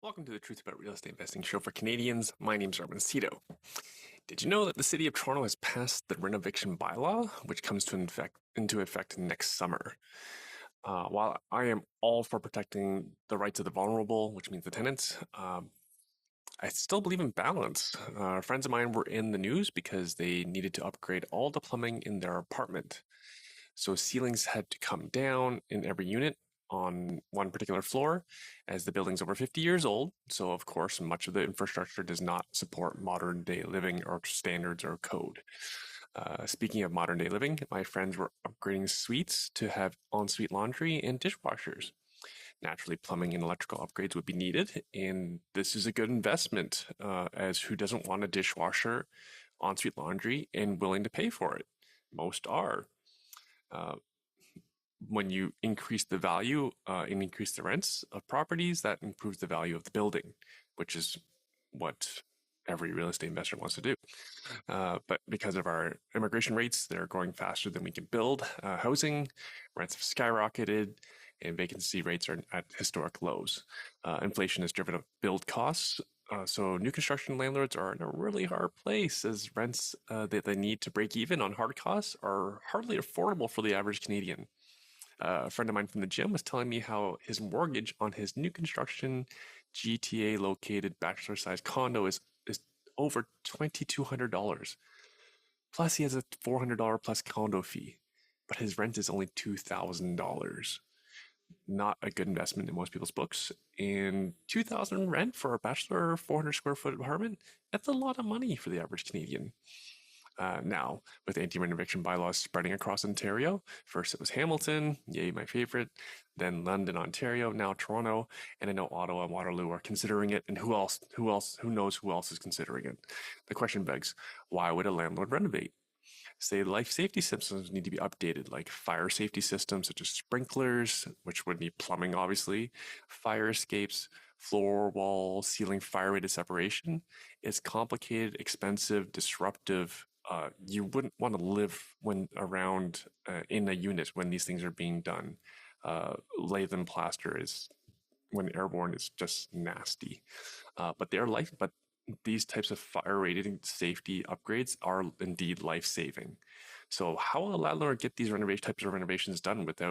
Welcome to the Truth About Real Estate Investing show for Canadians. My name is Armin Cito. Did you know that the City of Toronto has passed the Renovation bylaw, which comes into effect next summer? While I am all for protecting the rights of the vulnerable, which means the tenants, I still believe in balance. Friends of mine were in the news because they needed to upgrade all the plumbing in their apartment. So ceilings had to come down in every unit on one particular floor, as the building's over 50 years old. So, of course, much of the infrastructure does not support modern day living or standards or code. Speaking of modern day living, my friends were upgrading suites to have ensuite laundry and dishwashers. Naturally, plumbing and electrical upgrades would be needed, and this is a good investment, as who doesn't want a dishwasher, ensuite laundry, and willing to pay for it? Most are. When you increase the value and increase the rents of properties, that improves the value of the building, which is what every real estate investor wants to do. But because of our immigration rates, they're growing faster than we can build housing, rents have skyrocketed, and vacancy rates are at historic lows. Inflation has driven up build costs. So new construction landlords are in a really hard place, as rents that they need to break even on hard costs are hardly affordable for the average Canadian. A friend of mine from the gym was telling me how his mortgage on his new construction GTA located bachelor size condo is over $2,200. Plus, he has a $400 plus condo fee, but his rent is only $2,000. Not a good investment in most people's books. And $2,000 rent for a bachelor 400 square foot apartment, that's a lot of money for the average Canadian. Now, with anti-renovation bylaws spreading across Ontario, first it was Hamilton, yay, my favorite, then London, Ontario, now Toronto, and I know Ottawa and Waterloo are considering it, and who knows who else is considering it? The question begs, why would a landlord renovate? Say life safety systems need to be updated, like fire safety systems such as sprinklers, which would need plumbing, obviously, fire escapes, floor, wall, ceiling, fire-rated separation. It's complicated, expensive, disruptive. You wouldn't want to live around in a unit when these things are being done. Lath and plaster is, when airborne, is just nasty. But these types of fire rated safety upgrades are indeed life saving. So how will a landlord get these types of renovations done with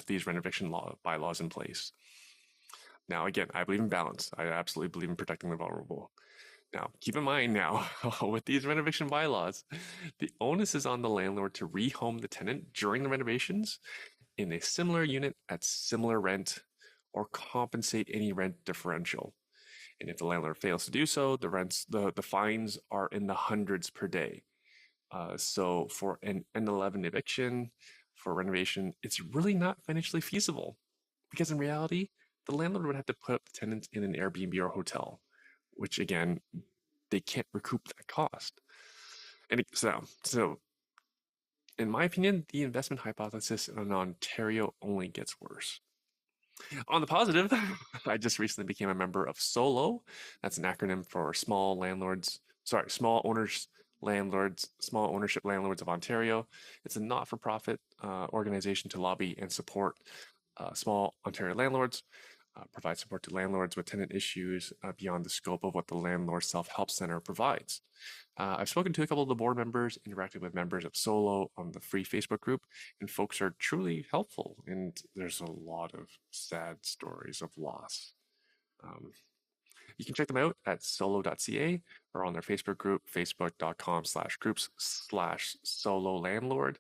these renovation bylaws in place? Now, again, I believe in balance. I absolutely believe in protecting the vulnerable. Now, keep in mind now, with these renovation bylaws, the onus is on the landlord to rehome the tenant during the renovations in a similar unit at similar rent, or compensate any rent differential. And if the landlord fails to do so, the fines are in the hundreds per day. So for an N11 eviction, for renovation, it's really not financially feasible, because in reality, the landlord would have to put up the tenants in an Airbnb or hotel, which again, they can't recoup that cost. And so in my opinion, the investment hypothesis in Ontario only gets worse. On the positive, I just recently became a member of SOLO. That's an acronym for Small Ownership Landlords of Ontario. It's a not-for-profit organization to lobby and support small Ontario landlords, provide support to landlords with tenant issues beyond the scope of what the Landlord Self-Help Center provides. I've spoken to a couple of the board members, interacted with members of SOLO on the free Facebook group, and folks are truly helpful, and there's a lot of sad stories of loss. You can check them out at solo.ca or on their Facebook group, facebook.com/groups/solo landlord.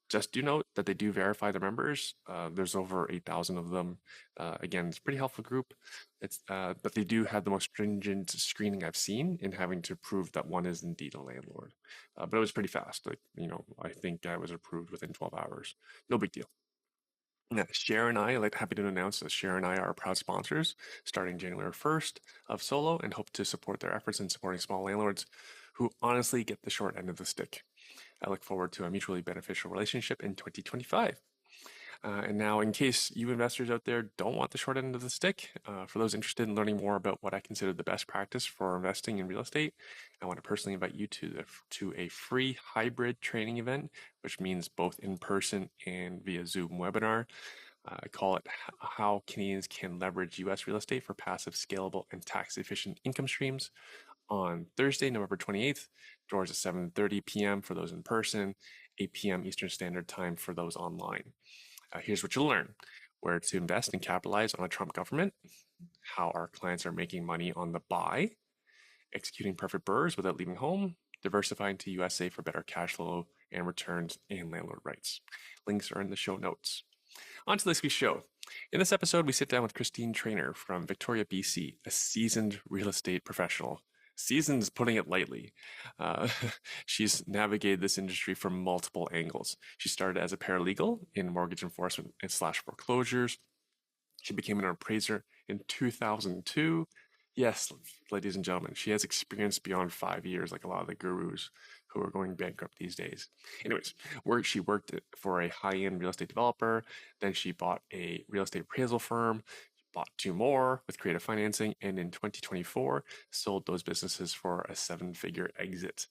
Just do note that they do verify the members. There's over 8,000 of them. Again, it's a pretty helpful group. But they do have the most stringent screening I've seen in having to prove that one is indeed a landlord. But it was pretty fast. I think I was approved within 12 hours. No big deal. Now, Cher and I, happy to announce that Cher and I are proud sponsors starting January 1st of Solo, and hope to support their efforts in supporting small landlords who honestly get the short end of the stick. I look forward to a mutually beneficial relationship in 2025. And now, in case you investors out there don't want the short end of the stick, for those interested in learning more about what I consider the best practice for investing in real estate, I want to personally invite you to a free hybrid training event, which means both in person and via Zoom webinar. I call it How Canadians Can Leverage US Real Estate for Passive, Scalable, and Tax Efficient Income Streams on Thursday, November 28th. Doors at 7:30 p.m. for those in person, 8 p.m. Eastern Standard Time for those online. Here's what you'll learn: where to invest and capitalize on a Trump government, how our clients are making money on the buy, executing perfect burrs without leaving home, diversifying to USA for better cash flow and returns, and landlord rights. Links are in the show notes. On to this week's show. In this episode, we sit down with Christine Traynor from Victoria, BC, a seasoned real estate professional. Seasoned is putting it lightly. Uh, she's navigated this industry from multiple angles. She started as a paralegal in mortgage enforcement and slash foreclosures. She became an appraiser in 2002. Yes, ladies and gentlemen, she has experience beyond 5 years, like a lot of the gurus who are going bankrupt these days. Anyways, she worked for a high-end real estate developer. Then she bought a real estate appraisal firm, bought two more with creative financing, and in 2024 sold those businesses for a seven-figure exit.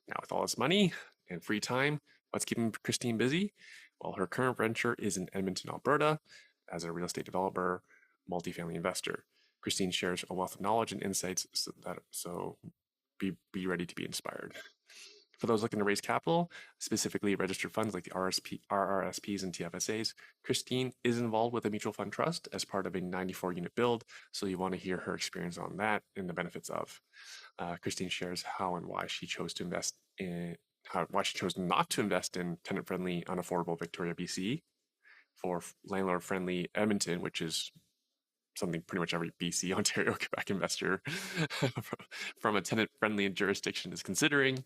Now, with all this money and free time, what's keeping Christine busy? Well, her current venture is in Edmonton, Alberta, as a real estate developer, multifamily investor. Christine shares a wealth of knowledge and insights, so be ready to be inspired. For those looking to raise capital, specifically registered funds like the RRSPs and TFSAs, Christine is involved with a mutual fund trust as part of a 94-unit build, so you want to hear her experience on that and the benefits of. Christine shares how and why she chose to invest in why she chose not to invest in tenant-friendly, unaffordable Victoria, BC, for landlord-friendly Edmonton, which is something pretty much every BC, Ontario, Quebec investor from a tenant-friendly jurisdiction is considering.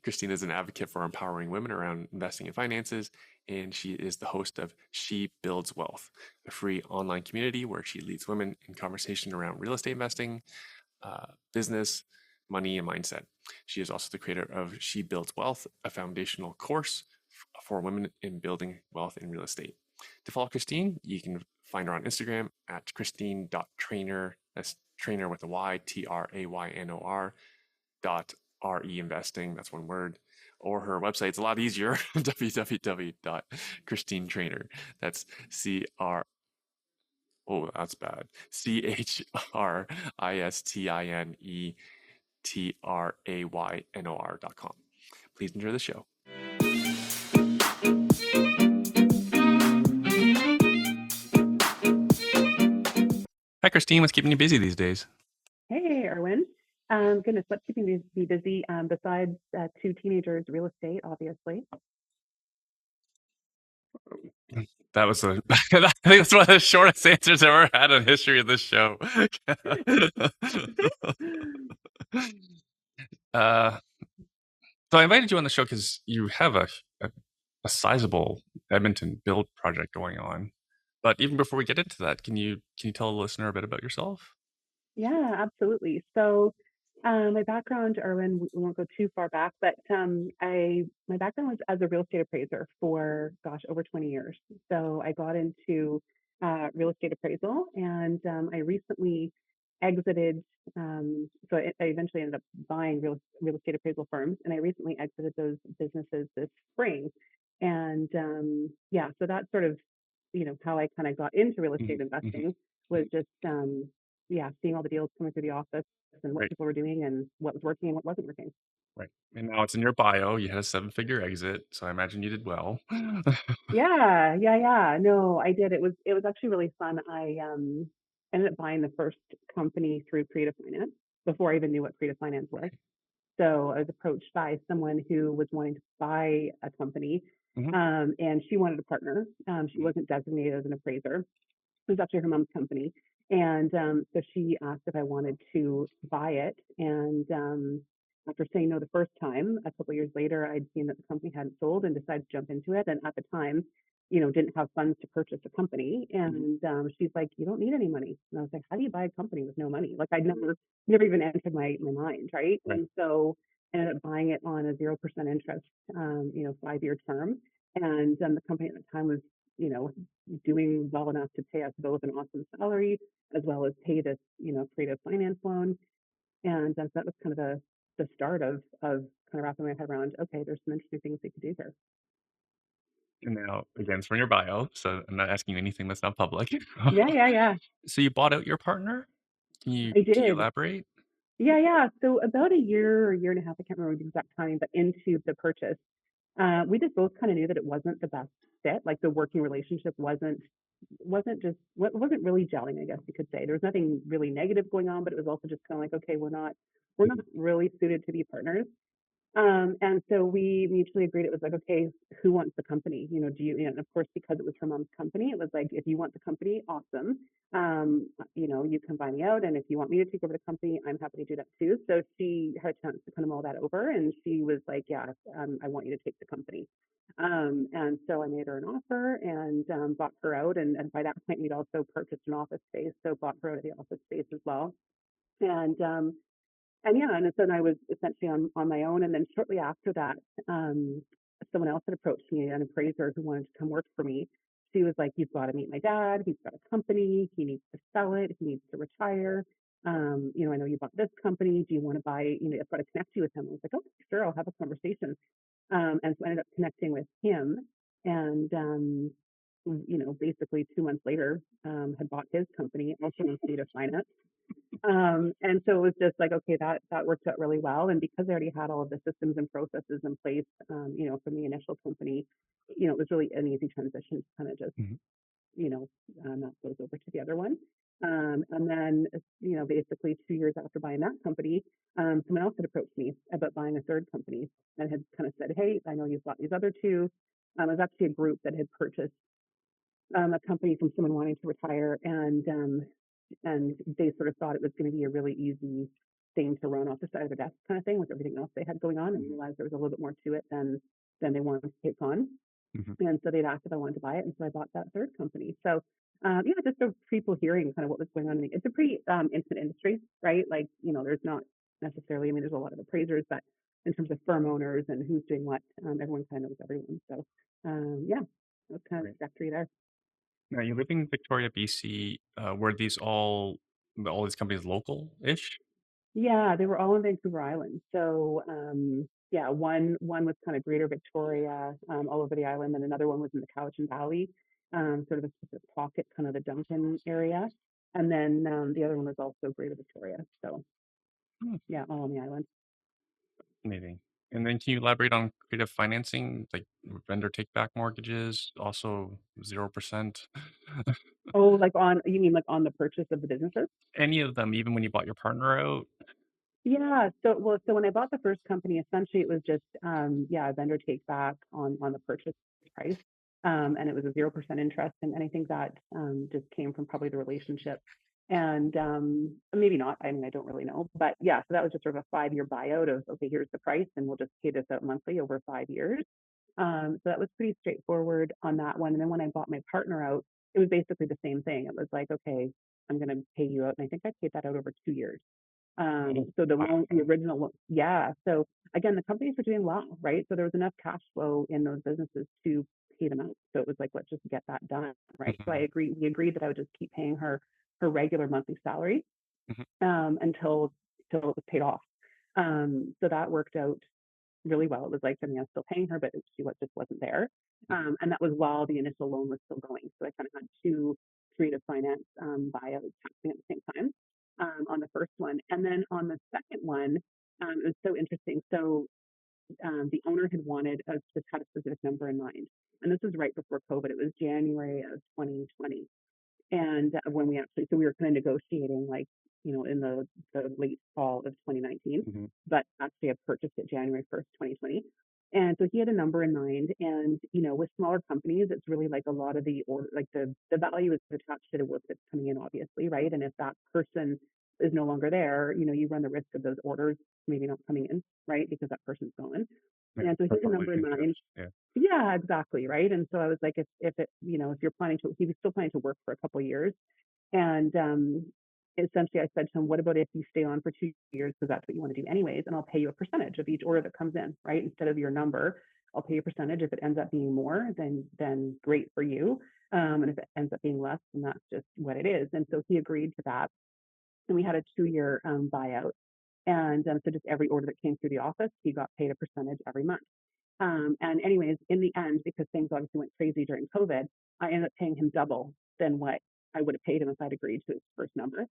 Christine is an advocate for empowering women around investing in finances, and she is the host of She Builds Wealth, a free online community where she leads women in conversation around real estate investing, business, money, and mindset. She is also the creator of She Builds Wealth, a foundational course for women in building wealth in real estate. To follow Christine, you can find her on Instagram at christine.traynor. That's trainer with a Y, TRAYNOR .RE investing. That's one word. Or her website's a lot easier, www.christinetraynor. That's CR. Oh, that's bad. CHRISTINETRAYNOR.com. Please enjoy the show. Hi, Christine. What's keeping you busy these days? Hey, Erwin. Goodness, what's keeping me busy besides two teenagers, real estate, obviously. That was a. I think that's one of the shortest answers I've ever had in the history of this show. uh, so I invited you on the show because you have a sizable Edmonton build project going on. But even before we get into that, can you tell the listener a bit about yourself? Yeah, absolutely. So, my background, Erwin, we won't go too far back, but my background was as a real estate appraiser for, gosh, over 20 years. So I got into real estate appraisal, and I recently exited. I eventually ended up buying real estate appraisal firms, and I recently exited those businesses this spring. And yeah, so that's sort of how I kind of got into real estate investing was just yeah, seeing all the deals coming through the office and what Right, people were doing and what was working and what wasn't working. right. And now it's in your bio. You had a seven-figure exit, so I imagine you did well. Yeah, yeah, yeah. No, I did. It was actually really fun. I ended up buying the first company through creative finance before I even knew what creative finance was. So I was approached by someone who was wanting to buy a company, Mhm. and she wanted a partner. She wasn't designated as an appraiser. It was actually her mom's company. And so she asked if I wanted to buy it. And after saying no the first time, a couple of years later, I'd seen that the company hadn't sold and decided to jump into it. And at the time, didn't have funds to purchase a company. And she's like, "You don't need any money." And I was like, "How do you buy a company with no money?" Like I'd never even entered my mind, right? Right. And so I ended up buying it on a 0% interest, 5-year term. And the company at the time was, you know, doing well enough to pay us both an awesome salary as well as pay this, creative finance loan. And so that was kind of the start of kind of wrapping my head around, okay, there's some interesting things we could do here. And now, again, it's from your bio, so I'm not asking you anything that's not public. Yeah, yeah, yeah. So you bought out your partner? I Can you did. elaborate? Yeah, yeah. So about a year or year and a half, I can't remember the exact timing, but into the purchase, we just both kind of knew that it wasn't the best fit. Like the working relationship wasn't really gelling, I guess you could say. There was nothing really negative going on, but it was also just kind of like, okay, we're not really suited to be partners. And so we mutually agreed it was like, okay, who wants the company? Do you, and of course, because it was her mom's company, it was like, if you want the company, awesome. You can buy me out. And if you want me to take over the company, I'm happy to do that too. So she had a chance to kind of mull that over and she was like, yeah, I want you to take the company. And so I made her an offer and bought her out. And by that point, we'd also purchased an office space. So bought her out of the office space as well. And yeah, and then I was essentially on my own. And then shortly after that, um, someone else had approached me, an appraiser who wanted to come work for me. She was like, "You've got to meet my dad. He's got a company. He needs to sell it. He needs to retire. I know you bought this company. Do you want to buy? I've got to connect you with him." I was like, "Oh, sure, I'll have a conversation." And so I ended up connecting with him, and basically 2 months later, had bought his company, also in state of finance. And so it was just like, okay, that worked out really well. And because I already had all of the systems and processes in place, from the initial company, it was really an easy transition to kind of just, you know, not goes over to the other one. And then, basically 2 years after buying that company, someone else had approached me about buying a third company and had kind of said, "Hey, I know you've bought these other two." It was actually a group that had purchased a company from someone wanting to retire, and they sort of thought it was going to be a really easy thing to run off the side of the desk kind of thing with everything else they had going on, and realized there was a little bit more to it than they wanted to take on. And so they'd asked if I wanted to buy it, and so I bought that third company. So just so people hearing kind of what was going on. It's a pretty intimate industry, right? Like, there's not necessarily, I mean, there's a lot of appraisers, but in terms of firm owners and who's doing what, everyone kind of knows everyone. So yeah, that's kind of the trajectory there. Now, you live in Victoria, BC. Were these all these companies local-ish? Yeah, they were all in Vancouver Island. So yeah, one was kind of Greater Victoria, all over the island, and another one was in the Cowichan Valley, sort of a specific pocket, kind of the Duncan area, and then the other one was also Greater Victoria. So Hmm, yeah, all on the island. fascinating. And then can you elaborate on creative financing, like vendor take-back mortgages, also 0%? Oh, like you mean like on the purchase of the businesses? Any of them, even when you bought your partner out? Yeah. So when I bought the first company, essentially it was just yeah, a vendor take back on the purchase price. And it was a 0% interest. And I think that just came from probably the relationship. And maybe not. I mean, I don't really know. But yeah, so that was just sort of a 5-year buyout of, okay, here's the price, and we'll just pay this out monthly over 5 years. So that was pretty straightforward on that one. And then when I bought my partner out, it was basically the same thing. It was like, okay, I'm going to pay you out. And I think I paid that out over 2 years. So the original one, yeah. So again, the companies were doing well, right? So there was enough cash flow in those businesses to pay them out. So it was like, let's just get that done, right? So Mhm, we agreed that I would just keep paying her regular monthly salary mhm, until it was paid off. So that worked out really well. It was like, I mean, I was still paying her, but she just wasn't there. And that was while the initial loan was still going. So I kind of had two creative finance buyouts happening at the same time on the first one. And then on the second one, it was so interesting. So the owner had wanted us to had a specific number in mind. And this was right before COVID. It was January of 2020. And when so we were kind of negotiating like, in the late fall of 2019, but actually I purchased it January 1st, 2020. And so he had a number in mind. And, with smaller companies, it's really like a lot of the order, like the value is attached to the work that's coming in, obviously, right? And if that person is no longer there, you run the risk of those orders maybe not coming in, right? Because that person's gone. yeah, And so he had a number in mind. yeah. Yeah, exactly. Right. And so I was like, if it, if you're planning to, he was still planning to work for a couple of years. And essentially I said to him, what about if you stay on for 2 years? Because that's what you want to do anyways. And I'll pay you a percentage of each order that comes in, right? Instead of your number, I'll pay you a percentage. If it ends up being more, then great for you. And if it ends up being less, then that's just what it is. And so he agreed to that. And we had a 2-year buyout. And so just every order that came through the office, he got paid a percentage every month. And anyways, in the end, because things obviously went crazy during COVID, I ended up paying him double than what I would have paid him if I'd agreed to his first number,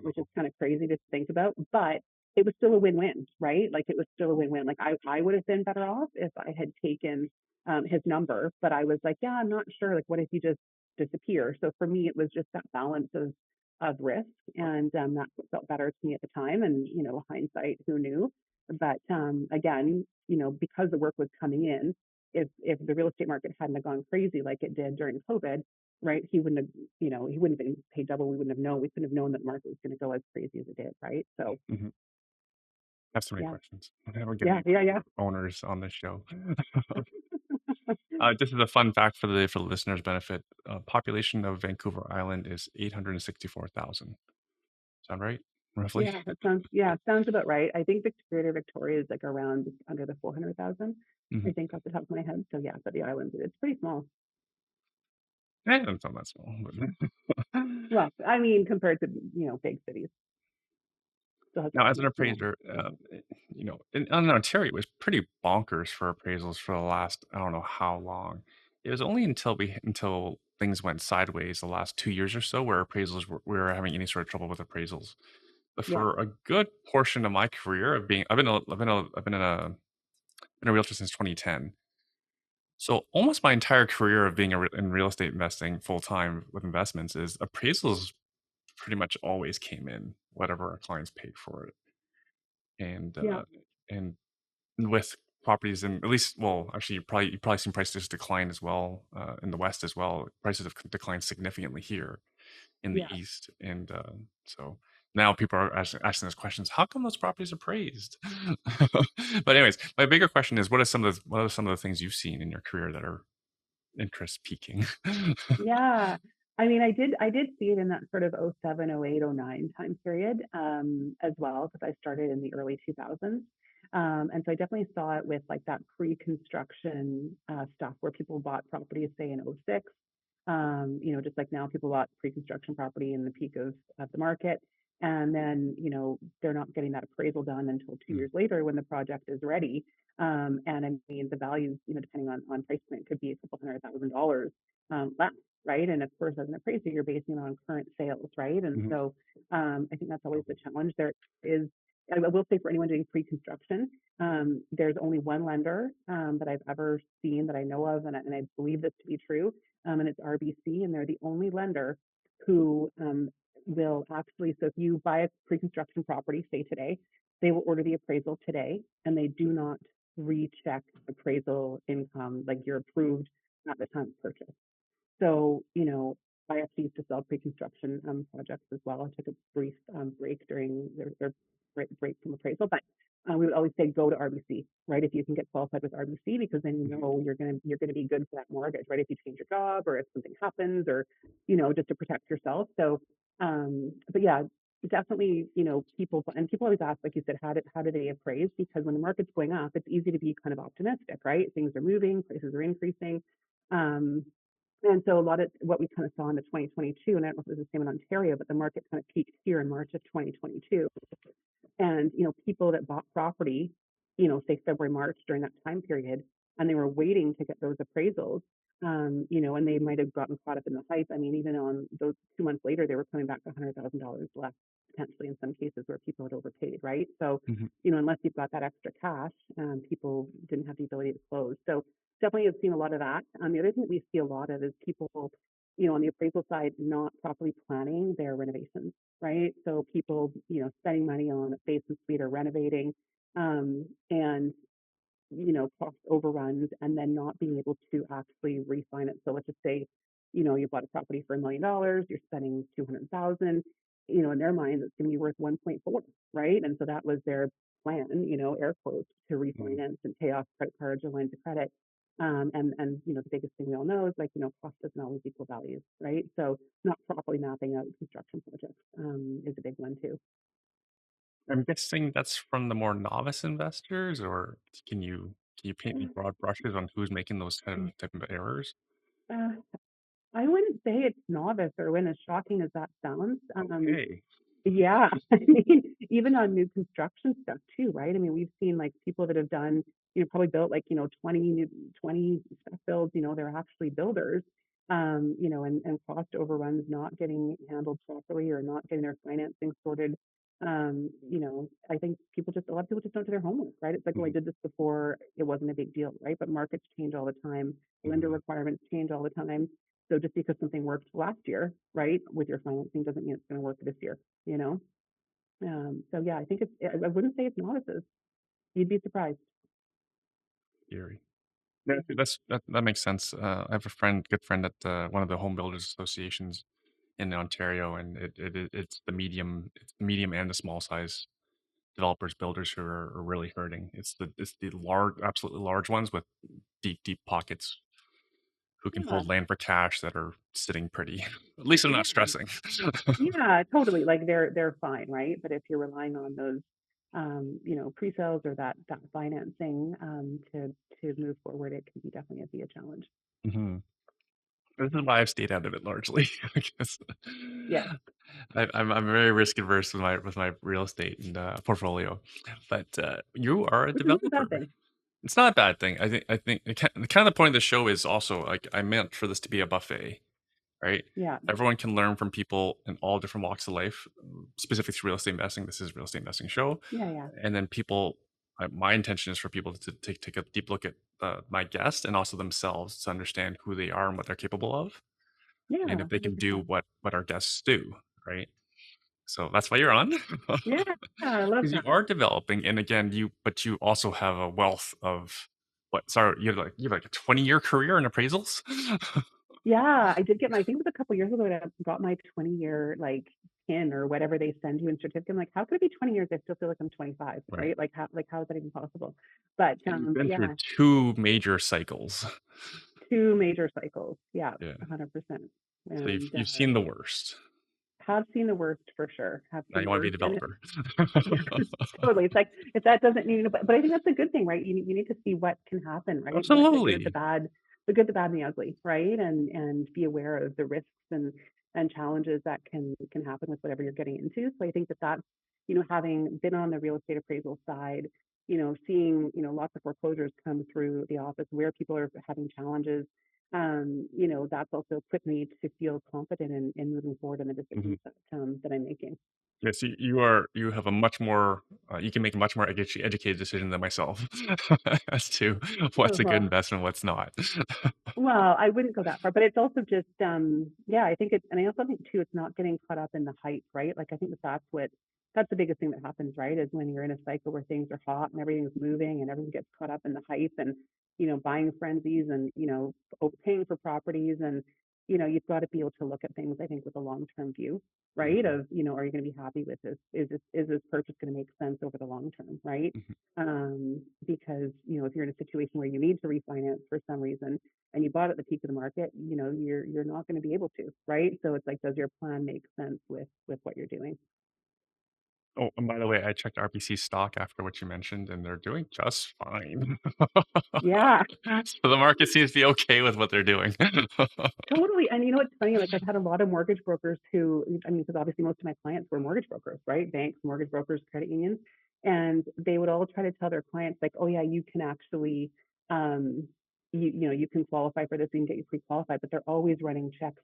which is Wow. kind of crazy to think about. But it was still a win-win, right? Like it was still a win-win. Like I would have been better off if I had taken his number, but I was like, yeah, I'm not sure. Like, what if you just disappear? So for me, it was just that balance of risk, and that's what felt better to me at the time. And hindsight, who knew? But again, because the work was coming in, if the real estate market hadn't have gone crazy like it did during COVID, right? He wouldn't have been paid double. We wouldn't have known. We couldn't have known that the market was going to go as crazy as it did, right? So Mhm. I have so many yeah, questions. We're yeah, getting yeah, yeah. owners on this show. Just as a fun fact for the listeners' benefit, population of Vancouver Island is 864,000. Sound right? Roughly. Sounds about right. I think Greater Victoria is like around just under the 400,000. I Mhm. think off the top of my head. So yeah, but the islands, it's pretty small. It doesn't sound that small. But Well, I mean, compared to big cities, still has a now, as an pretty small. appraiser, in Ontario, it was pretty bonkers for appraisals for the last I don't know how long. It was only until things went sideways the last 2 years or so where appraisals we were having any sort of trouble with appraisals. But Yeah, for a good portion of my career of being, I've been a realtor since 2010. So almost my entire career of being in real estate investing full time with investments is appraisals pretty much always came in whatever our clients paid for it, and yeah, and with properties in at least well actually you probably seen prices decline as well in the west as well. Prices have declined significantly here in the yeah. east, and so now people are asking us questions: how come those properties are praised? But anyways, my bigger question is what are some of the things you've seen in your career that are interest piquing? Yeah. I mean, I did see it in that sort of 07, 08, 09 time period, as well, because I started in the early 2000s. And so I definitely saw it with like that pre-construction stuff where people bought properties, say in 06. Just like now people bought pre-construction property in the peak of the market. And then, they're not getting that appraisal done until 2 years later when the project is ready. And I mean, the values, depending on price point, could be a couple $100,000 less, right? And of course, as an appraiser, you're basing it on current sales, right? And Mhm, so I think that's always the challenge. There is, I will say for anyone doing pre-construction, there's only one lender that I've ever seen that I know of, and I believe this to be true, and it's RBC, and they're the only lender who will actually, so if you buy a pre-construction property, say today, they will order the appraisal today, and they do not recheck appraisal income, like you're approved at the time of purchase. So, I actually used to sell pre-construction projects as well. I took a brief break during their break from appraisal, but we would always say go to RBC, right? If you can get qualified with RBC, because then mhm, you're gonna be good for that mortgage, right? If you change your job or if something happens, or just to protect yourself. So, but yeah, definitely, people always ask, like you said, how do they appraise? Because when the market's going up, it's easy to be kind of optimistic, right? Things are moving, prices are increasing. Um, and so a lot of what we kind of saw in the 2022, and I don't know if it was the same in Ontario, but the market kind of peaked here in March of 2022. And, people that bought property, say February, March during that time period, and they were waiting to get those appraisals, and they might have gotten caught up in the hype. I mean, even on those 2 months later, they were coming back $100,000 less, potentially in some cases where people had overpaid, right? So, mhm. unless you've got that extra cash, people didn't have the ability to close. So definitely have seen a lot of that. The other thing we see a lot of is people, on the appraisal side, not properly planning their renovations, right? So people, spending money on a basement suite or renovating, and cost overruns, and then not being able to actually refine it. So let's just say, you bought a property for $1 million, you're spending 200,000, in their mind, it's going to be worth 1.4, right? And so that was their plan, air quotes, to Mm. refinance and pay off credit cards or lines of credit. And the biggest thing we all know is, like, cost doesn't always equal value, right? So not properly mapping out construction projects is a big one too. I'm guessing that's from the more novice investors, or can you paint any broad brushes on who's making those type of errors? Uh, I wouldn't say it's novice, or when as shocking as that sounds. Okay. Yeah, I mean, even on new construction stuff too, right? I mean, we've seen like people that have done, probably built like, 20 spec builds, they're actually builders, and cost overruns not getting handled properly or not getting their financing sorted. I think a lot of people just don't do their homework, right? It's like, oh, I Mhm, did this before, it wasn't a big deal, right? But markets change all the time, lender mhm. requirements change all the time. So just because something worked last year, right, with your financing doesn't mean it's going to work this year, you know? So yeah, I think I wouldn't say it's novices. You'd be surprised. Scary. Yeah, Mhm. that makes sense. I have a good friend at one of the home builders associations in Ontario, and it's the medium and the small size developers, builders who are really hurting. It's the large, absolutely large ones with deep pockets who can Yeah, hold land for cash that are sitting pretty. At least they're not yeah, stressing. yeah, totally. Like they're fine, right? But if you're relying on those, pre-sales or that financing to move forward, it can be definitely be a challenge. hmm This is why I've stayed out of it largely. Because Yeah, I'm very risk adverse with my real estate and portfolio. But you are a which is not a bad developer. thing. It's not a bad thing. I think kind of the point of the show is also like I meant for this to be a buffet, right? Yeah, Everyone can learn from people in all different walks of life, specifically through real estate investing. This is a real estate investing show, yeah, yeah, and then people. My intention is for people to take a deep look at my guest and also themselves to understand who they are and what they're capable of, yeah, and if they can do 100%. what our guests do, right? So that's why you're on, Yeah, I love because you that. are developing, and again, you also have a wealth of what? Sorry, you have like a 20-year career in appraisals. Yeah, I did get my, I think it was a couple years ago that I got my 20-year like pin or whatever they send you in certificate. I'm like, how could it be 20 years? I still feel like I'm 25, Right. right? Like how is that even possible? But And you've been through yeah, two major cycles. two major cycles. Yeah, Yeah. 100%. So you've And you've seen the worst. have seen the worst for sure. Have Now seen you the want to be a worst. And developer. yeah, totally. It's like if that doesn't mean, but I think that's a good thing, right? You need to see what can happen, right? The good, the Absolutely. bad, the good, the bad, and the ugly, right? And be aware of the risks and challenges that can happen with whatever you're getting into. So I think that's having been on the real estate appraisal side, seeing lots of foreclosures come through the office where people are having challenges. That's also equipped me to feel confident in moving forward in the Mhm. decisions that I'm making. Yes, you have a much more you can make a much more educated decision than myself as to Oh, what's a good well, investment, what's not. Well, I wouldn't go that far, but it's also just, yeah, I think and I also think too, it's not getting caught up in the hype, right? Like, I think that's the biggest thing that happens, right? Is when you're in a cycle where things are hot and everything's moving and everyone gets caught up in the hype and, buying frenzies and, paying for properties. And, you've got to be able to look at things, I think, with a long-term view, right? Mhm, Of, are you going to be happy with this? Is this purchase going to make sense over the long term, right? mhm. Because, if you're in a situation where you need to refinance for some reason, and you bought at the peak of the market, you're not going to be able to, right? So it's like, does your plan make sense with what you're doing? Oh, and by the way, I checked RBC stock after what you mentioned, and they're doing just fine. Yeah, So the market seems to be okay with what they're doing. totally. And it's funny, like I've had a lot of mortgage brokers who, I mean, because obviously most of my clients were mortgage brokers, right? Banks, mortgage brokers, credit unions. And they would all try to tell their clients, like, oh yeah, you can actually, um, you can qualify for this, we can get you pre-qualified, but they're always running checks,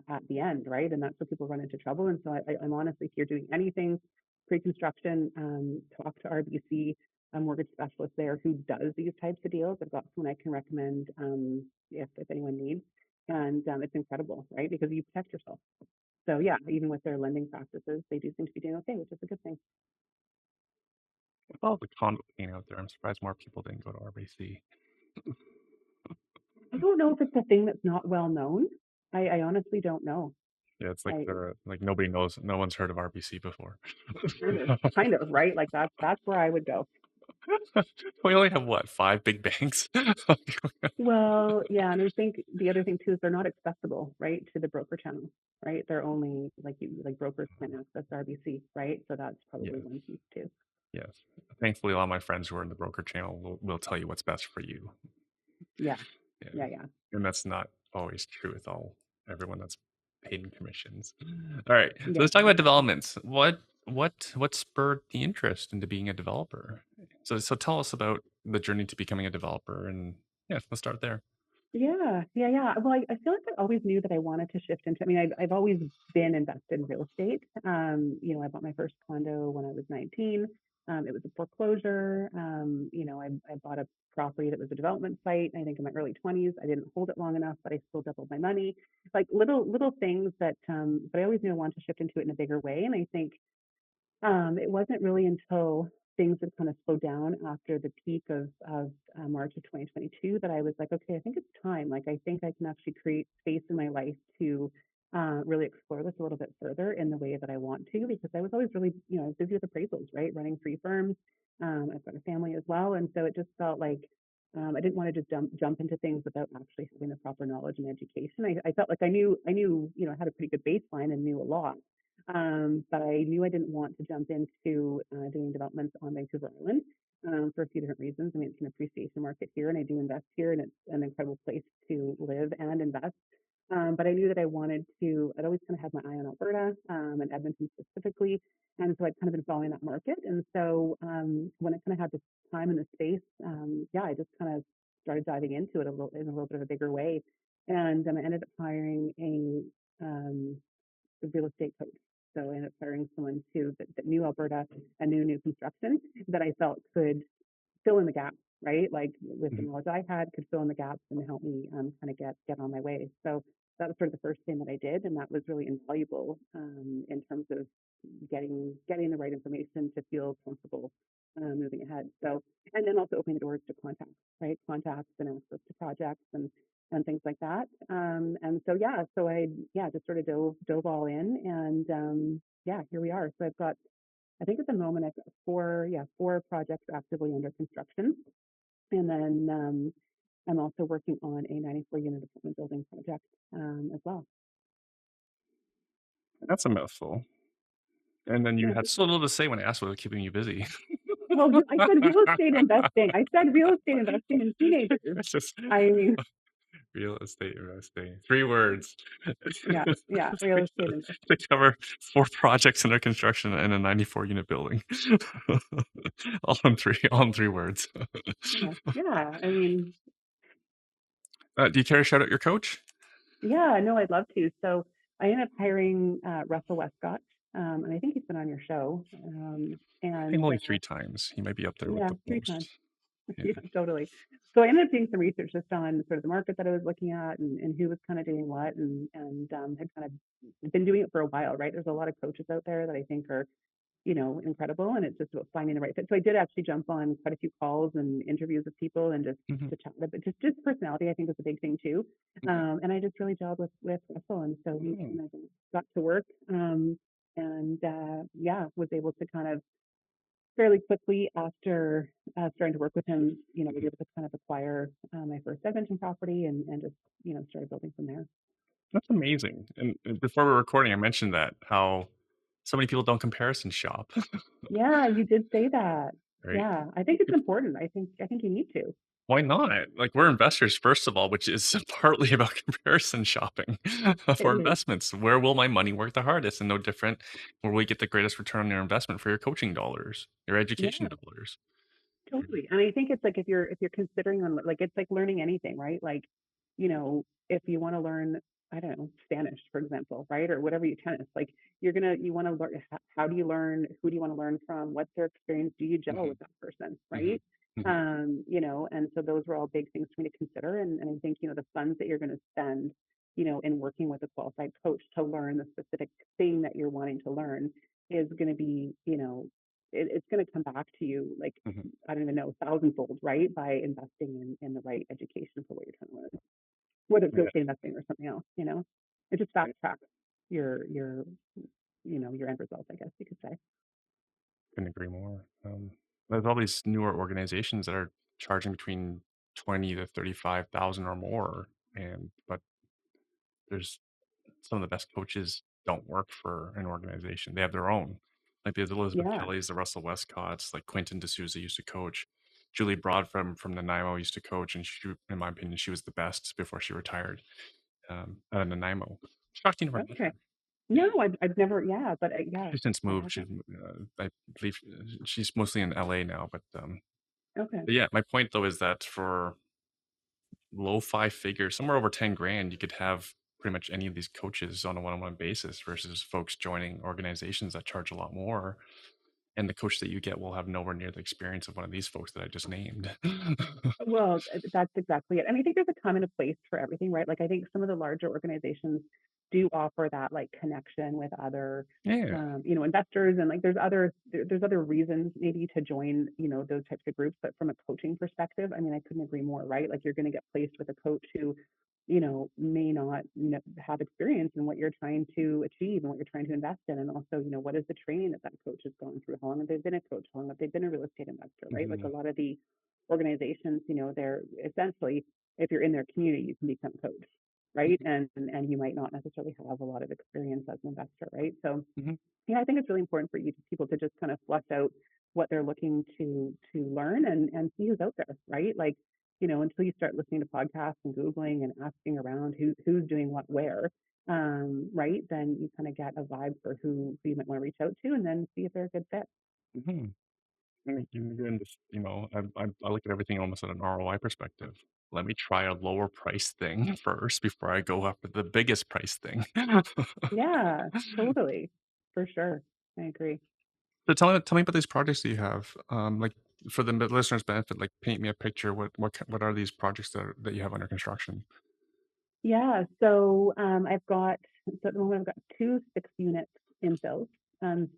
at the end, right? And that's where people run into trouble. And so I'm honestly, if you're doing anything pre-construction, talk to RBC, a mortgage specialist there who does these types of deals. I've got someone I can recommend if anyone needs. And it's incredible, right? Because you protect yourself. So yeah, even with their lending practices, they do seem to be doing okay, which is a good thing. With all the condo scene out there, I'm surprised more people didn't go to RBC. I don't know if it's a thing that's not well known. I honestly don't know. Yeah, it's like I they're like nobody knows, no one's heard of RBC before. kind of right. Like that's where I would go. We only have what, 5 big banks? Well, yeah, and I think the other thing too is they're not accessible, right, to the broker channel, right? They're only like brokers can't access RBC, right? So that's probably Yes, one piece too. yes. Thankfully, a lot of my friends who are in the broker channel will tell you what's best for you. Yeah, Yeah, yeah, yeah. and that's not always true with everyone that's. paid in commissions. All right, so Yeah. let's talk about developments. What spurred the interest into being a developer? So tell us about the journey to becoming a developer, and yeah, let's start there. Yeah. Well, I feel like I always knew that I wanted to shift into, I mean, I've always been invested in real estate. I bought my first condo when I was 19. It was a foreclosure. I bought a property that was a development site, I think in my early 20s. I didn't hold it long enough, but I still doubled my money. Like little things that, but I always knew I wanted to shift into it in a bigger way. And I think it wasn't really until things had kind of slowed down after the peak of March of 2022 that I was like, okay, I think it's time. Like, I think I can actually create space in my life to really explore this a little bit further in the way that I want to, because I was always really, busy with appraisals, right? Running 3 firms. I've got a family as well. And so it just felt like I didn't want to just jump into things without actually having the proper knowledge and education. I felt like I had a pretty good baseline and knew a lot. But I knew I didn't want to jump into doing developments on Vancouver Island for a few different reasons. I mean, it's an appreciation market here, and I do invest here, and it's an incredible place to live and invest. But I knew that I'd always kind of had my eye on Alberta and Edmonton specifically. And so I'd kind of been following that market. And so when I kind of had this time and the space, I just kind of started diving into it in a little bit of a bigger way. And I ended up hiring a real estate coach. So I ended up hiring someone that knew Alberta and knew new construction that I felt could fill in the gaps, right? Like with the Mhm. knowledge I had, could fill in the gaps and help me kind of get on my way. So that was sort of the first thing that I did, and that was really invaluable in terms of getting the right information to feel comfortable moving ahead. So, and then also opening the doors to contacts, right? Contacts and access to projects and things like that. And so I just sort of dove all in, and here we are. So I've got, I think at the moment I've got four projects actively under construction. And then I'm also working on a 94 unit apartment building project as well. That's a mouthful. And then you Yeah. had so little to say when I asked what was keeping you busy. Well, I said real estate investing. I said real estate investing in teenagers. It's just I mean, real estate investing. 3 words. yeah, real estate investing. They cover 4 projects under construction and a 94 unit building. All in 3 words. Yeah. I mean, Do you care to shout out your coach? yeah, no, I'd love to. So I ended up hiring Russell Westcott, and I think he's been on your show. I think And only 3 times. He might be up there with yeah, the 3 times. most. Yeah. Yeah, totally. So I ended up doing some research just on sort of the market that I was looking at and who was kind of doing what and had kind of been doing it for a while, right? There's a lot of coaches out there that I think are, incredible, and it's just about finding the right fit. So I did actually jump on quite a few calls and interviews with people and just Mhm. to chat a bit. Just personality, I think, was a big thing too. And I just really gelled with Russell, and so we Mhm. kind of got to work. And was able to kind of fairly quickly after starting to work with him, was able to kind of acquire my first Edmonton property and just, started building from there. That's amazing. And before we were recording, I mentioned that how so many people don't comparison shop, Yeah, you did say that. right? Yeah, I think it's important. I think you need to. Why not? Like, we're investors, first of all, which is partly about comparison shopping It for is. investments. Where will my money work the hardest? And no different, where will you get the greatest return on your investment for your coaching dollars, your education Yeah, dollars? totally. And I think it's like if you're considering on like it's like learning anything, right? Like, if you want to learn, I don't know, Spanish, for example, right? Or whatever, you tennis, like you want to learn, how do you learn, who do you want to learn from, what's their experience, do you gel Mhm, with that person, mhm, right? mhm, And so those were all big things for me to consider. And I think, the funds that you're going to spend, in working with a qualified coach to learn the specific thing that you're wanting to learn is going to be, it's going to come back to you like, mhm. I don't even know, thousandfold, right? By investing in the right education for what you're trying to learn, whether it's real Yeah, estate investing or something else. It just fast tracks your your end result, I guess you could say. couldn't agree more. There's all these newer organizations that are charging between 20 to 35,000 or more, but there's some of the best coaches don't work for an organization. They have their own. Like there's Elizabeth Yeah. Kelly's, the Russell Westcotts, like Quentin D'Souza used to coach. Julie Broad from Nanaimo used to coach, and she, in my opinion, she was the best before she retired out of Nanaimo. Shocked you never met Okay. her. No, I've never, yeah, but yeah, She's since I moved. haven't. I believe she's mostly in LA now, Okay. but yeah, my point though is that for low five figures, somewhere over 10 grand, you could have pretty much any of these coaches on a one-on-one basis versus folks joining organizations that charge a lot more. And the coach that you get will have nowhere near the experience of one of these folks that I just named. Well, that's exactly it. And I think there's a time and a place for everything, right? Like I think some of the larger organizations do offer that like connection with other, Yeah. investors, and like there's other reasons maybe to join, those types of groups. But from a coaching perspective, I mean, I couldn't agree more, right? Like you're going to get placed with a coach who, may not have experience in what you're trying to achieve and what you're trying to invest in, and also, what is the training that coach has gone through? How long have they been a coach? How long have they been a real estate investor, right? Like a Mhm. lot of the organizations, they're essentially, if you're in their community, you can become coach, right? And you might not necessarily have a lot of experience as an investor, right? So Mhm. yeah, I think it's really important for you people to just kind of flesh out what they're looking to learn, and see who's out there, right? Like, until you start listening to podcasts and Googling and asking around who's doing what where, right? Then you kind of get a vibe for who you might want to reach out to, and then see if they're a good fit. Mhm. You're in this, I look at everything almost at an ROI perspective. Let me try a lower price thing first before I go after the biggest price thing. Yeah, totally, for sure. I agree. So tell me about these projects that you have. Like for the listeners' benefit, like paint me a picture. What are these projects that you have under construction? Yeah, so so at the moment I've got two 6 unit infills.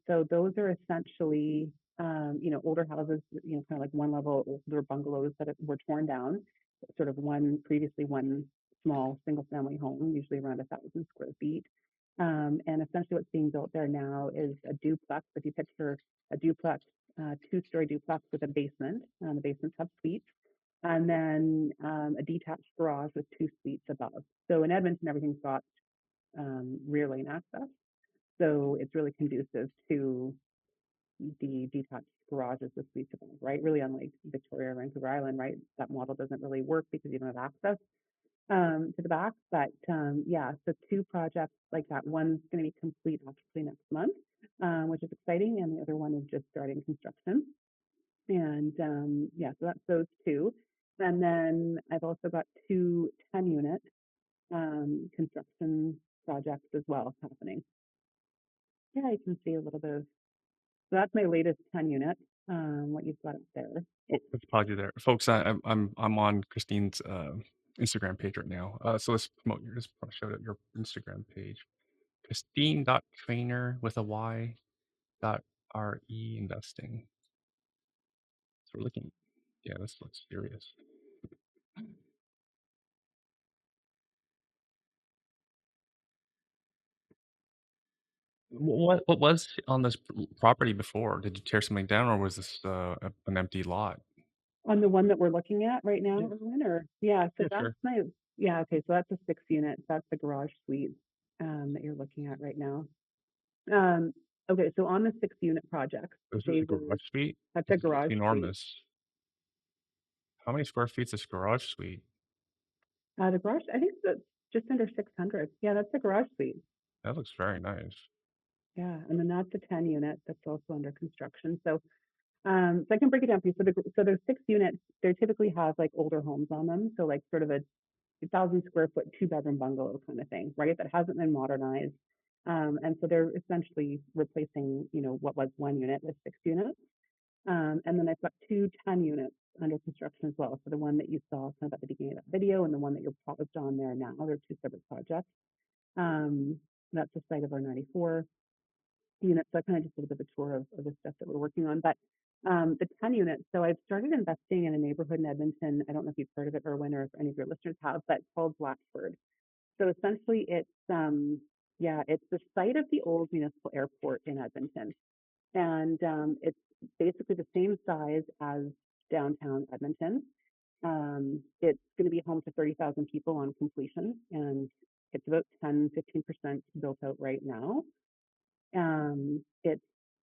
So those are essentially, older houses, kind of like one level older bungalows that were torn down, sort of previously one small single family home, usually around 1,000 square feet. And essentially what's being built there now is a duplex. If you picture a duplex, two-story duplex with a basement, the basements have suites, and then a detached garage with two suites above. So in Edmonton, everything's got rear lane access. So it's really conducive to the detached garages with suites above, right? Really unlike Victoria or Vancouver Island, right? That model doesn't really work because you don't have access to the back. But yeah, so two projects like that. One's going to be complete actually next month, which is exciting, and the other one is just starting construction. And yeah, so that's those two. And then I've also got two 10-unit construction projects as well happening. Yeah, I can see a little bit of, so that's my latest 10 unit, what you've got up there. Oh, let's pause you there, folks. I'm on Christine's Instagram page right now. So let's promote your, just show out your Instagram page. Christine.Traynor with a Y dot RE investing. So we're looking, yeah, this looks serious. What was on this property before? Did you tear something down, or was this an empty lot? On the one that we're looking at right now, Yeah, Erwin, or yeah, so yeah, that's sure. yeah, okay, so that's a 6 unit. That's the garage suite that you're looking at right now. Um, okay, so on the 6 unit projects, This is they a were, garage suite. that's a This looks garage suite. enormous. How many square feet is this garage suite? The garage, I think that's just under 600. Yeah, that's the garage suite. That looks very nice. Yeah, and then that's a 10 unit that's also under construction. So I can break it down for you. So those 6 units, they typically have like older homes on them. So like sort of a 1,000 square foot 2 bedroom bungalow kind of thing, right? That hasn't been modernized. And so they're essentially replacing, what was 1 unit with 6 units. And then I've got two 10 units under construction as well. So the one that you saw kind of at the beginning of that video, and the one that you're paused on there now, they're two separate projects. Um, that's the site of our 94 units. So I kind of just did a bit of a tour of the stuff that we're working on. But the 10 units, so I've started investing in a neighborhood in Edmonton. I don't know if you've heard of it, Erwin, or if any of your listeners have, but it's called Blackford. So essentially yeah, it's the site of the old municipal airport in Edmonton. And it's basically the same size as downtown Edmonton. It's going to be home to 30,000 people on completion, and it's about 10-15% built out right now. It's,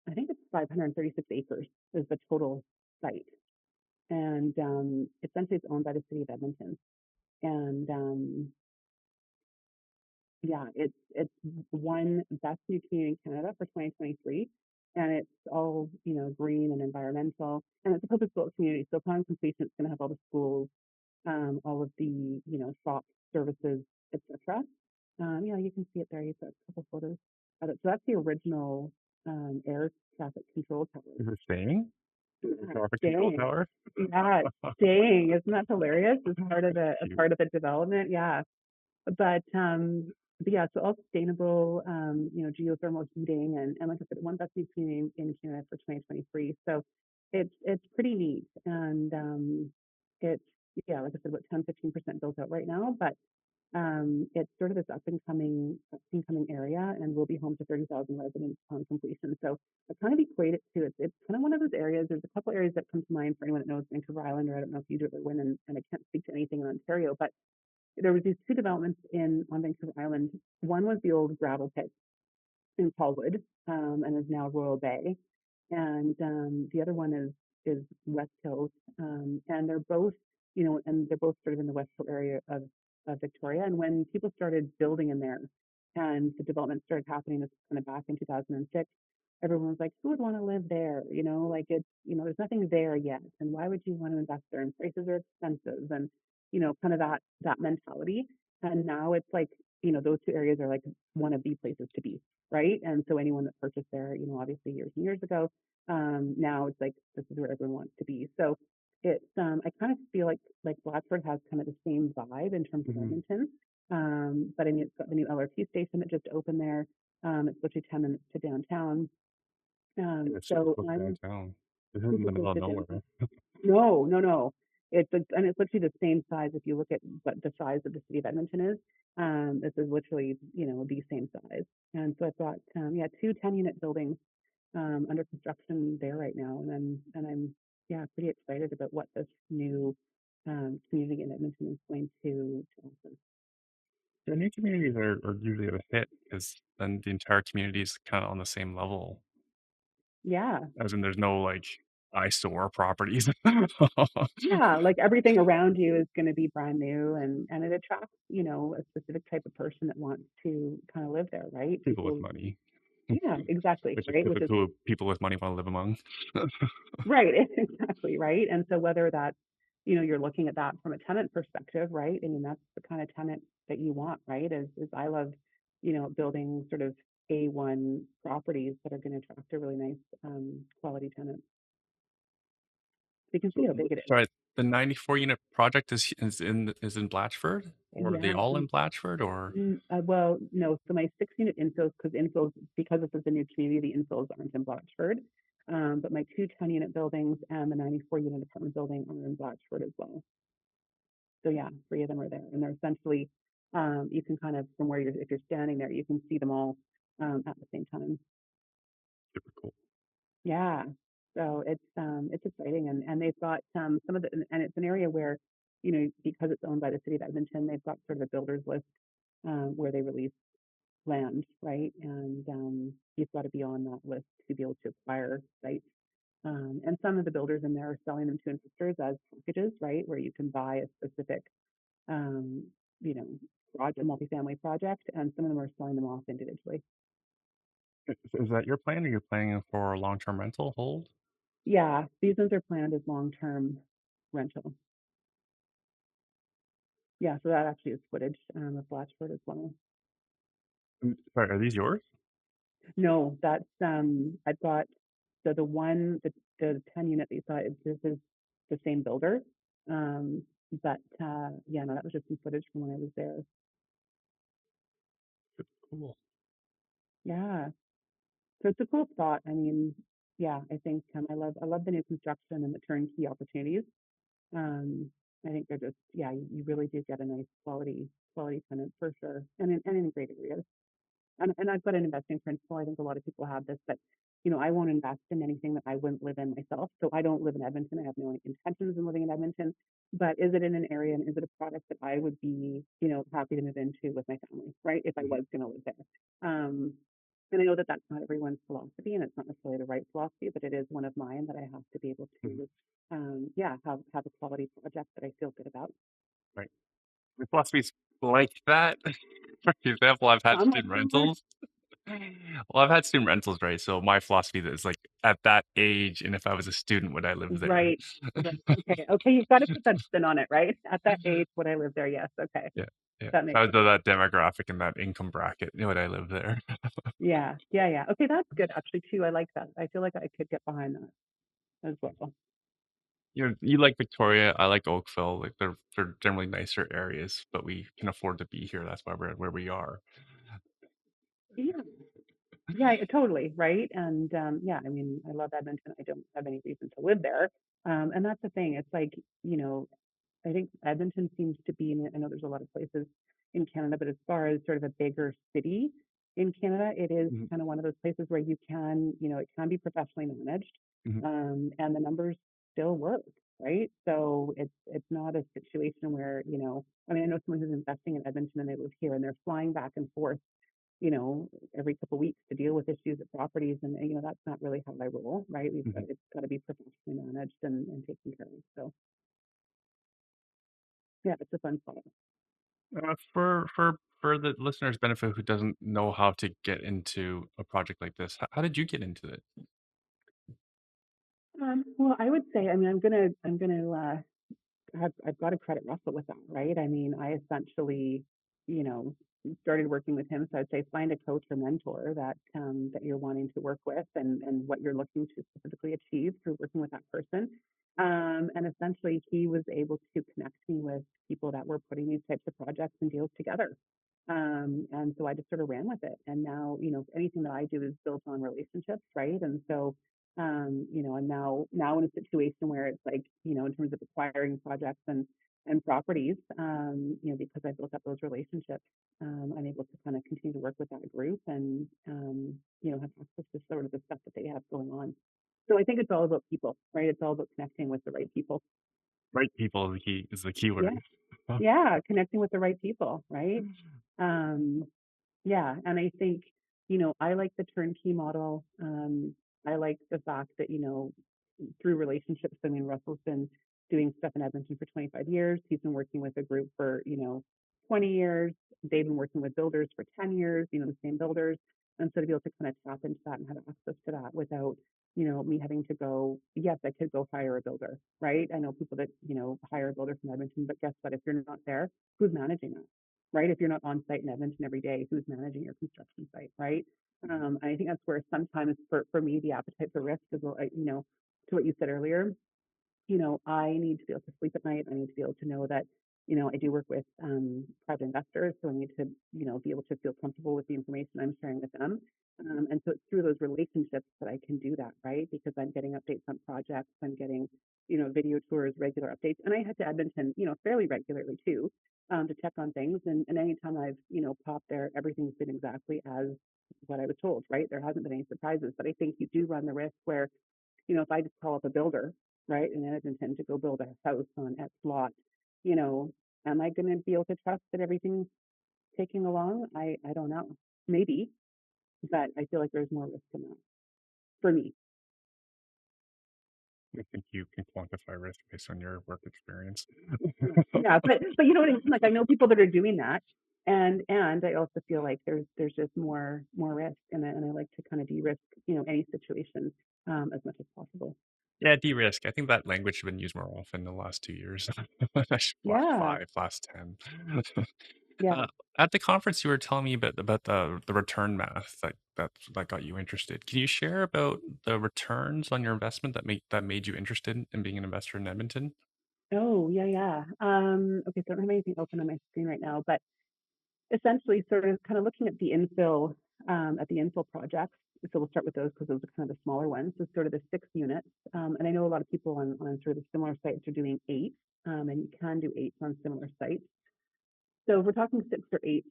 I think it's 536 acres is the total site. And essentially it's owned by the city of Edmonton. And Yeah, it's one best new community in Canada for 2023, and it's all, green and environmental, and it's a purpose-built community. So upon completion, it's going to have all the schools, all of the, shops, services, etc. Yeah, you can see it there. You've got a couple photos of it. So that's the original air traffic control tower. Is it staying? Yeah, Traffic control staying. tower? Yeah, it's staying. Isn't that hilarious? As part of a Cute. part of a development. Yeah. But yeah, so all sustainable, geothermal heating and like I said, one best new community in Canada for 2023. So it's pretty neat. And it's yeah, like I said, about 10-15% built out right now, but it's sort of this up and coming area and will be home to 30,000 residents on completion. So I kind of equate it to it's kind of one of those areas. There's a couple areas that come to mind for anyone that knows Vancouver Island, or I don't know if you do or win, and I can't speak to anything in Ontario, but there was these two developments in on Vancouver Island. One was the old gravel pit in Paulwood, and is now Royal Bay, and the other one is West Hills, and they're both, and they're both sort of in the West Hill area of Victoria. And when people started building in there, and the development started happening, this kind of back in 2006, everyone was like, who would want to live there? Like it's, there's nothing there yet, and why would you want to invest there? And prices are expensive, and kind of that mentality. And now it's like, those two areas are like one of the places to be, right? And so anyone that purchased there, obviously years and years ago, now it's like this is where everyone wants to be. So it's I kind of feel like Blackford has kind of the same vibe in terms of Mm-hmm. Edmonton. But I mean it's got the new LRT station that just opened there. It's literally 10 minutes to downtown. It's super So close to I'm downtown. This is in super the close middle of to nowhere. downtown. No, no, no. And it's literally the same size if you look at what the size of the city of Edmonton is. This is literally, the same size. And so I've got yeah, two 10-unit buildings under construction there right now. And I'm yeah, pretty excited about what this new community in Edmonton is going to offer. The new communities are usually a fit because then the entire community is kind of on the same level. Yeah. As in, there's no like eyesore properties. Yeah, like everything around you is going to be brand new, and it attracts, a specific type of person that wants to kind of live there, right? People with People, money, yeah, exactly, which is right? Which is typically what people with money want to live among. right, exactly, right? And so whether that's, you're looking at that from a tenant perspective, right? I mean, that's the kind of tenant that you want, right? Is I love, building sort of A1 properties that are going to attract a really nice quality tenant. You can see So, how big it is. sorry, the 94 unit project is in Blatchford, or are they Yeah. all in Blatchford, or Well, no. So my 6-unit infills, because this is a new community, the infills aren't in Blackford. But my two 10-unit buildings and the 94-unit apartment building are in Blackford as well. So yeah, three of them are there, and they're essentially, you can kind of from where if you're standing there, you can see them all at the same time. super cool? Yeah. So it's exciting, and they've got some of the, and it's an area where, because it's owned by the city of Edmonton, they've got sort of a builders list where they release land, right? And you've got to be on that list to be able to acquire sites. And some of the builders in there are selling them to investors as packages, right? Where you can buy a specific, um, you know, project, multifamily project, and some of them are selling them off individually. Is that your plan, or you're planning for long-term rental hold? Yeah, these ones are planned as long-term rental. Yeah, so that actually is footage of Blatchford as well. Sorry, are these yours? No, that's I've got so the 10-unit that you saw, this is the same builder. Um, but yeah, no, that was just some footage from when I was there. Cool. Yeah. So it's a cool spot. I mean, yeah, I think I love the new construction and the turnkey opportunities. Um, I think they're just yeah, you really do get a nice quality tenant for sure, and in great areas. And I've got an investing principle. I think a lot of people have this, but I won't invest in anything that I wouldn't live in myself. So I don't live in Edmonton. I have no intentions in living in Edmonton. But is it in an area, and is it a product that I would be, happy to move into with my family, right? If I Mhm. was going to live there. And I know that that's not everyone's philosophy, and it's not necessarily the right philosophy, but it is one of mine that I have to be able Mhm. to, yeah, have a quality project that I feel good about. Right. My philosophy's like that. For example, I've had Some like student them more. rentals. Well, I've had student rentals, right? So my philosophy is like at that age, and if I was a student, would I live there? Right. Right. Okay. Okay. You've got to put that spin on it, right? At that age, would I live there? Yes. Okay. Yeah, yeah. That If I makes was sense. of that demographic and that income bracket, would I live there? Yeah. Yeah. Yeah. Okay. That's good actually too. I like that. I feel like I could get behind that as well. You like Victoria, I like Oakville. Like they're generally nicer areas, but we can afford to be here. That's why we're where we are. Yeah. Yeah. Totally. Right. And yeah, I mean, I love Edmonton. I don't have any reason to live there. And that's the thing. It's like, I think Edmonton seems to be, and I know there's a lot of places in Canada, but as far as sort of a bigger city in Canada, it is Mhm, kind of one of those places where you can, it can be professionally managed, mhm, and the numbers still work, right? So it's not a situation where, I mean, I know someone who's investing in Edmonton and they live here and they're flying back and forth, you know, every couple of weeks to deal with issues at properties, and that's not really how I roll, right? mhm. It's got to be professionally managed and taken care of. So yeah, it's a fun spot. For the listener's benefit who doesn't know how to get into a project like this, how did you get into it? Well, I would say, I mean, I'm gonna I've got to credit Russell with that, right? I mean, I essentially, you know, started working with him. So I'd say find a coach or mentor that you're wanting to work with and what you're looking to specifically achieve through working with that person. And essentially, he was able to connect me with people that were putting these types of projects and deals together. And so I just sort of ran with it. And now, anything that I do is built on relationships, right? And so I'm now in a situation where it's like, in terms of acquiring projects and properties, because I built up those relationships, I'm able to kind of continue to work with that group and have access to sort of the stuff that they have going on. So I think it's all about people, right? It's all about connecting with the right people. Right people is the key Yeah. word. Yeah. Connecting with the right people, right? Um, yeah, and I think, I like the turnkey model. I like the fact that, through relationships, I mean, Russell's been doing stuff in Edmonton for 25 years. He's been working with a group for, 20 years. They've been working with builders for 10 years, the same builders. And so to be able to kind of tap into that and have access to that without, me having to go, yes, I could go hire a builder, right? I know people that, hire a builder from Edmonton, but guess what? If you're not there, who's managing that? Right? If you're not on site in Edmonton every day, who's managing your construction site, right? And I think that's where sometimes for me, the appetite for risk is, to what you said earlier, I need to be able to sleep at night. I need to be able to know that, I do work with private investors, so I need to, be able to feel comfortable with the information I'm sharing with them. And so it's through those relationships that I can do that, right? Because I'm getting updates on projects, I'm getting, video tours, regular updates, and I head to Edmonton, fairly regularly too, to check on things. And anytime I've, popped there, everything's been exactly as what I was told, right? There hasn't been any surprises, but I think you do run the risk where if I just call up a builder, right, in Edmonton to go build a house on X lot, you know, am I going to be able to trust that everything's taking along? I don't know. Maybe, but I feel like there's more risk in that for me. I think you can quantify risk based on your work experience. Yeah, but you know what I mean? Like I know people that are doing that. And I also feel like there's just more risk and I like to kind of de-risk, any situation as much as possible. Yeah, de-risk. I think that language has been used more often in the last 2 years. Last Yeah. 5, last 10. Yeah. Uh, at the conference, you were telling me about the return math that got you interested. Can you share about the returns on your investment that made you interested in being an investor in Edmonton? Oh, yeah, yeah. Okay, so I don't have anything open on my screen right now, but essentially sort of kind of looking at the infill projects. So we'll start with those because those are kind of the smaller ones. So sort of the 6 units. And I know a lot of people on sort of similar sites are doing 8, and you can do 8 on similar sites. So if we're talking 6 or 8,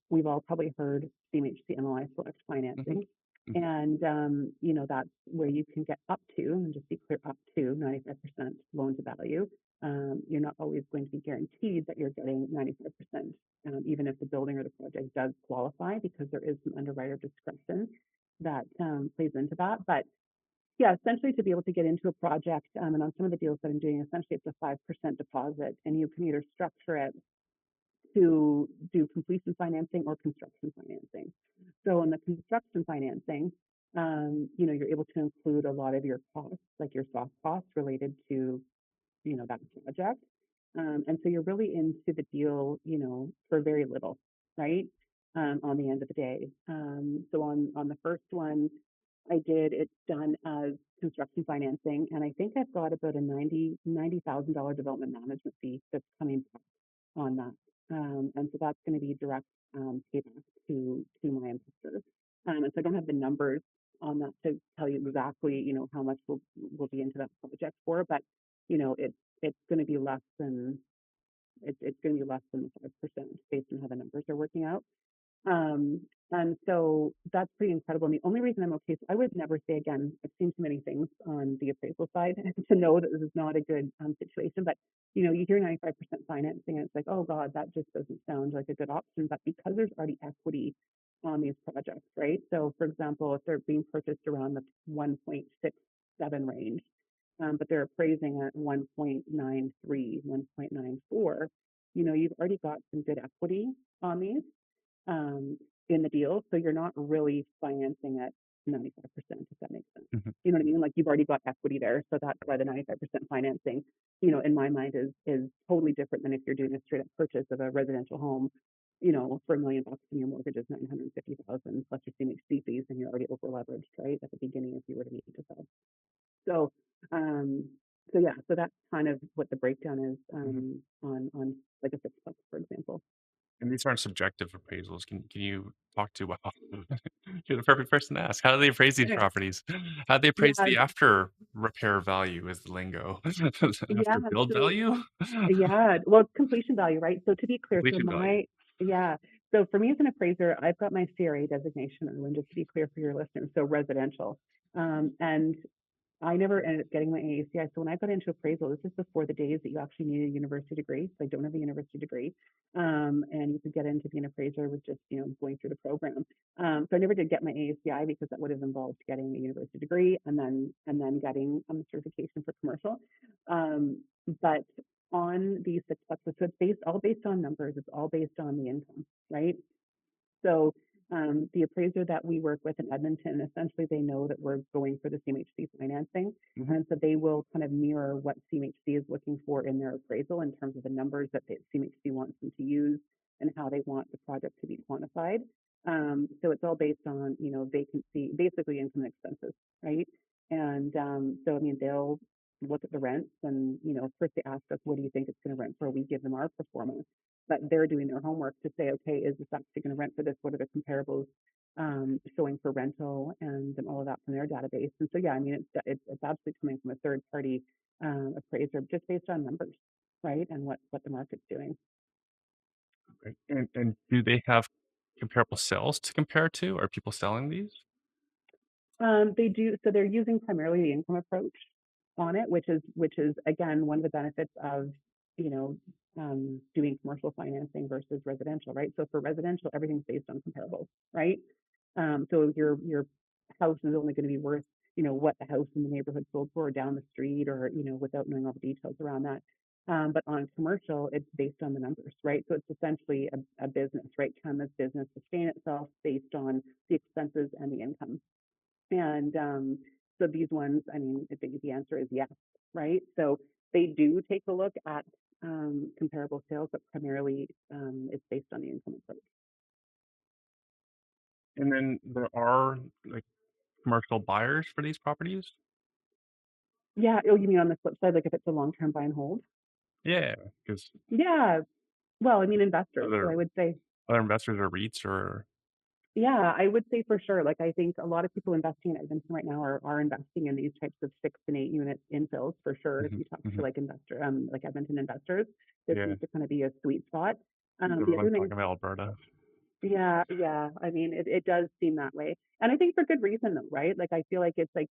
we've all probably heard CMHC MLI select Mhm, financing. mhm. And, that's where you can get up to, and just be clear, up to 95% loan to value. You're not always going to be guaranteed that you're getting 95%, even if the building or the project does qualify, because there is some underwriter discretion that plays into that. But yeah, essentially to be able to get into a project, and on some of the deals that I'm doing, essentially it's a 5% deposit, and you can either structure it to do completion financing or construction financing. So on the construction financing, you're able to include a lot of your costs, like your soft costs related to, that project. And so you're really into the deal, for very little, right? On the end of the day. So on the first one, it's done as construction financing, and I think I've got about a $90,000 development management fee that's coming back on that. And so that's going to be direct payback to my investors. And so I don't have the numbers on that to tell you exactly, how much will be into that project for, but it's going to be less than it's going to be less than the 5% based on how the numbers are working out. Um, and so that's pretty incredible. And the only reason I'm okay, so I would never say again, I've seen too many things on the appraisal side to know that this is not a good situation. But you hear 95% financing, and it's like, oh God, that just doesn't sound like a good option. But because there's already equity on these projects, right? So for example, if they're being purchased around the 1.67 range, but they're appraising at 1.93, 1.94, you've already got some good equity on these in the deal. So you're not really financing at 95%, if that makes sense. Mhm. You know what I mean? Like you've already got equity there. So that's why the 95% financing, in my mind is totally different than if you're doing a straight up purchase of a residential home, for $1 million and your mortgage is 950,000 plus your CMHC fees and you're already over leveraged, right? At the beginning if you were to need to sell. So um yeah, so that's kind of what the breakdown is on like a fixed box, for example. And these aren't subjective appraisals. Can you talk to you're the perfect person to ask. How do they appraise these properties? How do they appraise Yeah, the after repair value is the lingo. yeah. After build So value? yeah, well, it's completion value, right? So to be clear, Completion value. yeah. So for me as an appraiser, I've got my CRA designation, and just to be clear for your listeners, so residential. And I never ended up getting my AACI. So when I got into appraisal, this is before the days that you actually need a university degree. So I don't have a university degree. And you could get into being an appraiser with just, going through the program. So I never did get my AACI because that would have involved getting a university degree and then getting a certification for commercial. But on these successes, so it's all based on numbers. It's all based on the income, right? So the appraiser that we work with in Edmonton, essentially they know that we're going for the CMHC financing. And so they will kind of mirror what CMHC is looking for in their appraisal in terms of the numbers that the CMHC wants them to use and how they want the project to be quantified. So it's all based on, vacancy, basically income and expenses, right? And so, I mean, they'll look at the rents and, first they ask us, what do you think it's going to rent for? We give them our performance, but they're doing their homework to say, okay, is this actually going to rent for this? What are the comparables showing for rental and all of that from their database? And so, yeah, I mean, it's absolutely coming from a third party appraiser just based on numbers, right? And what the market's doing. Right. And do they have comparable sales to compare to? Are people selling these? They do. So they're using primarily the income approach on it, which is again one of the benefits of you know doing commercial financing versus residential, right? So for residential, everything's based on comparables, right? So your house is only going to be worth what the house in the neighborhood sold for down the street, or without knowing all the details around that. But on commercial, it's based on the numbers, right? So it's essentially a business, right? Can this business sustain itself based on the expenses and the income? And so these ones, I mean, I think the answer is yes, right? So they do take a look at comparable sales, but primarily it's based on the income approach. And then there are like commercial buyers for these properties? Yeah. Oh, you mean on the flip side, like if it's a long-term buy and hold? Yeah, because Yeah. Well, I mean, investors. So other I would say, other investors or REITs or yeah, I would say for sure. Like I think a lot of people investing in Edmonton right now are investing in these types of 6 and 8 unit infills for sure. If Mhm, you talk to mhm. like like Edmonton investors, this Yeah, seems to kind of be a sweet spot. The other everyone's thing, talking about Alberta. yeah, yeah. I mean, it does seem that way. And I think for good reason though, right? Like I feel like it's like,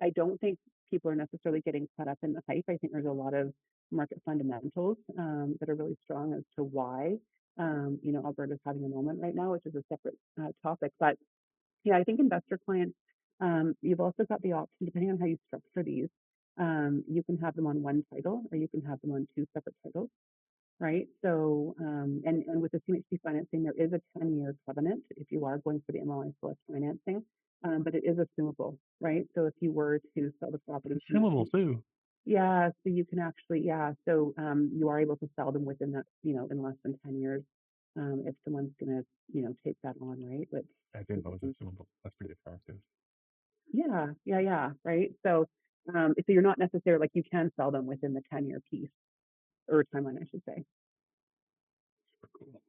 I don't think people are necessarily getting caught up in the hype. I think there's a lot of market fundamentals that are really strong as to why Alberta's having a moment right now, which is a separate topic. But yeah, I think investor clients, you've also got the option, depending on how you structure these, you can have them on one title or you can have them on two separate titles. right? So, and with the CMHC financing, there is a 10-year covenant if you are going for the MLI plus financing, but it is assumable, right? So if you were to sell the property, Consumable too. yeah, so you can actually, yeah, so you are able to sell them within that, in less than 10 years, if someone's gonna, take that on, right? Which, I didn't know it was consumable. That's pretty attractive. yeah, right? So you're not necessarily like you can sell them within the 10-year piece or timeline, I should say. Super cool.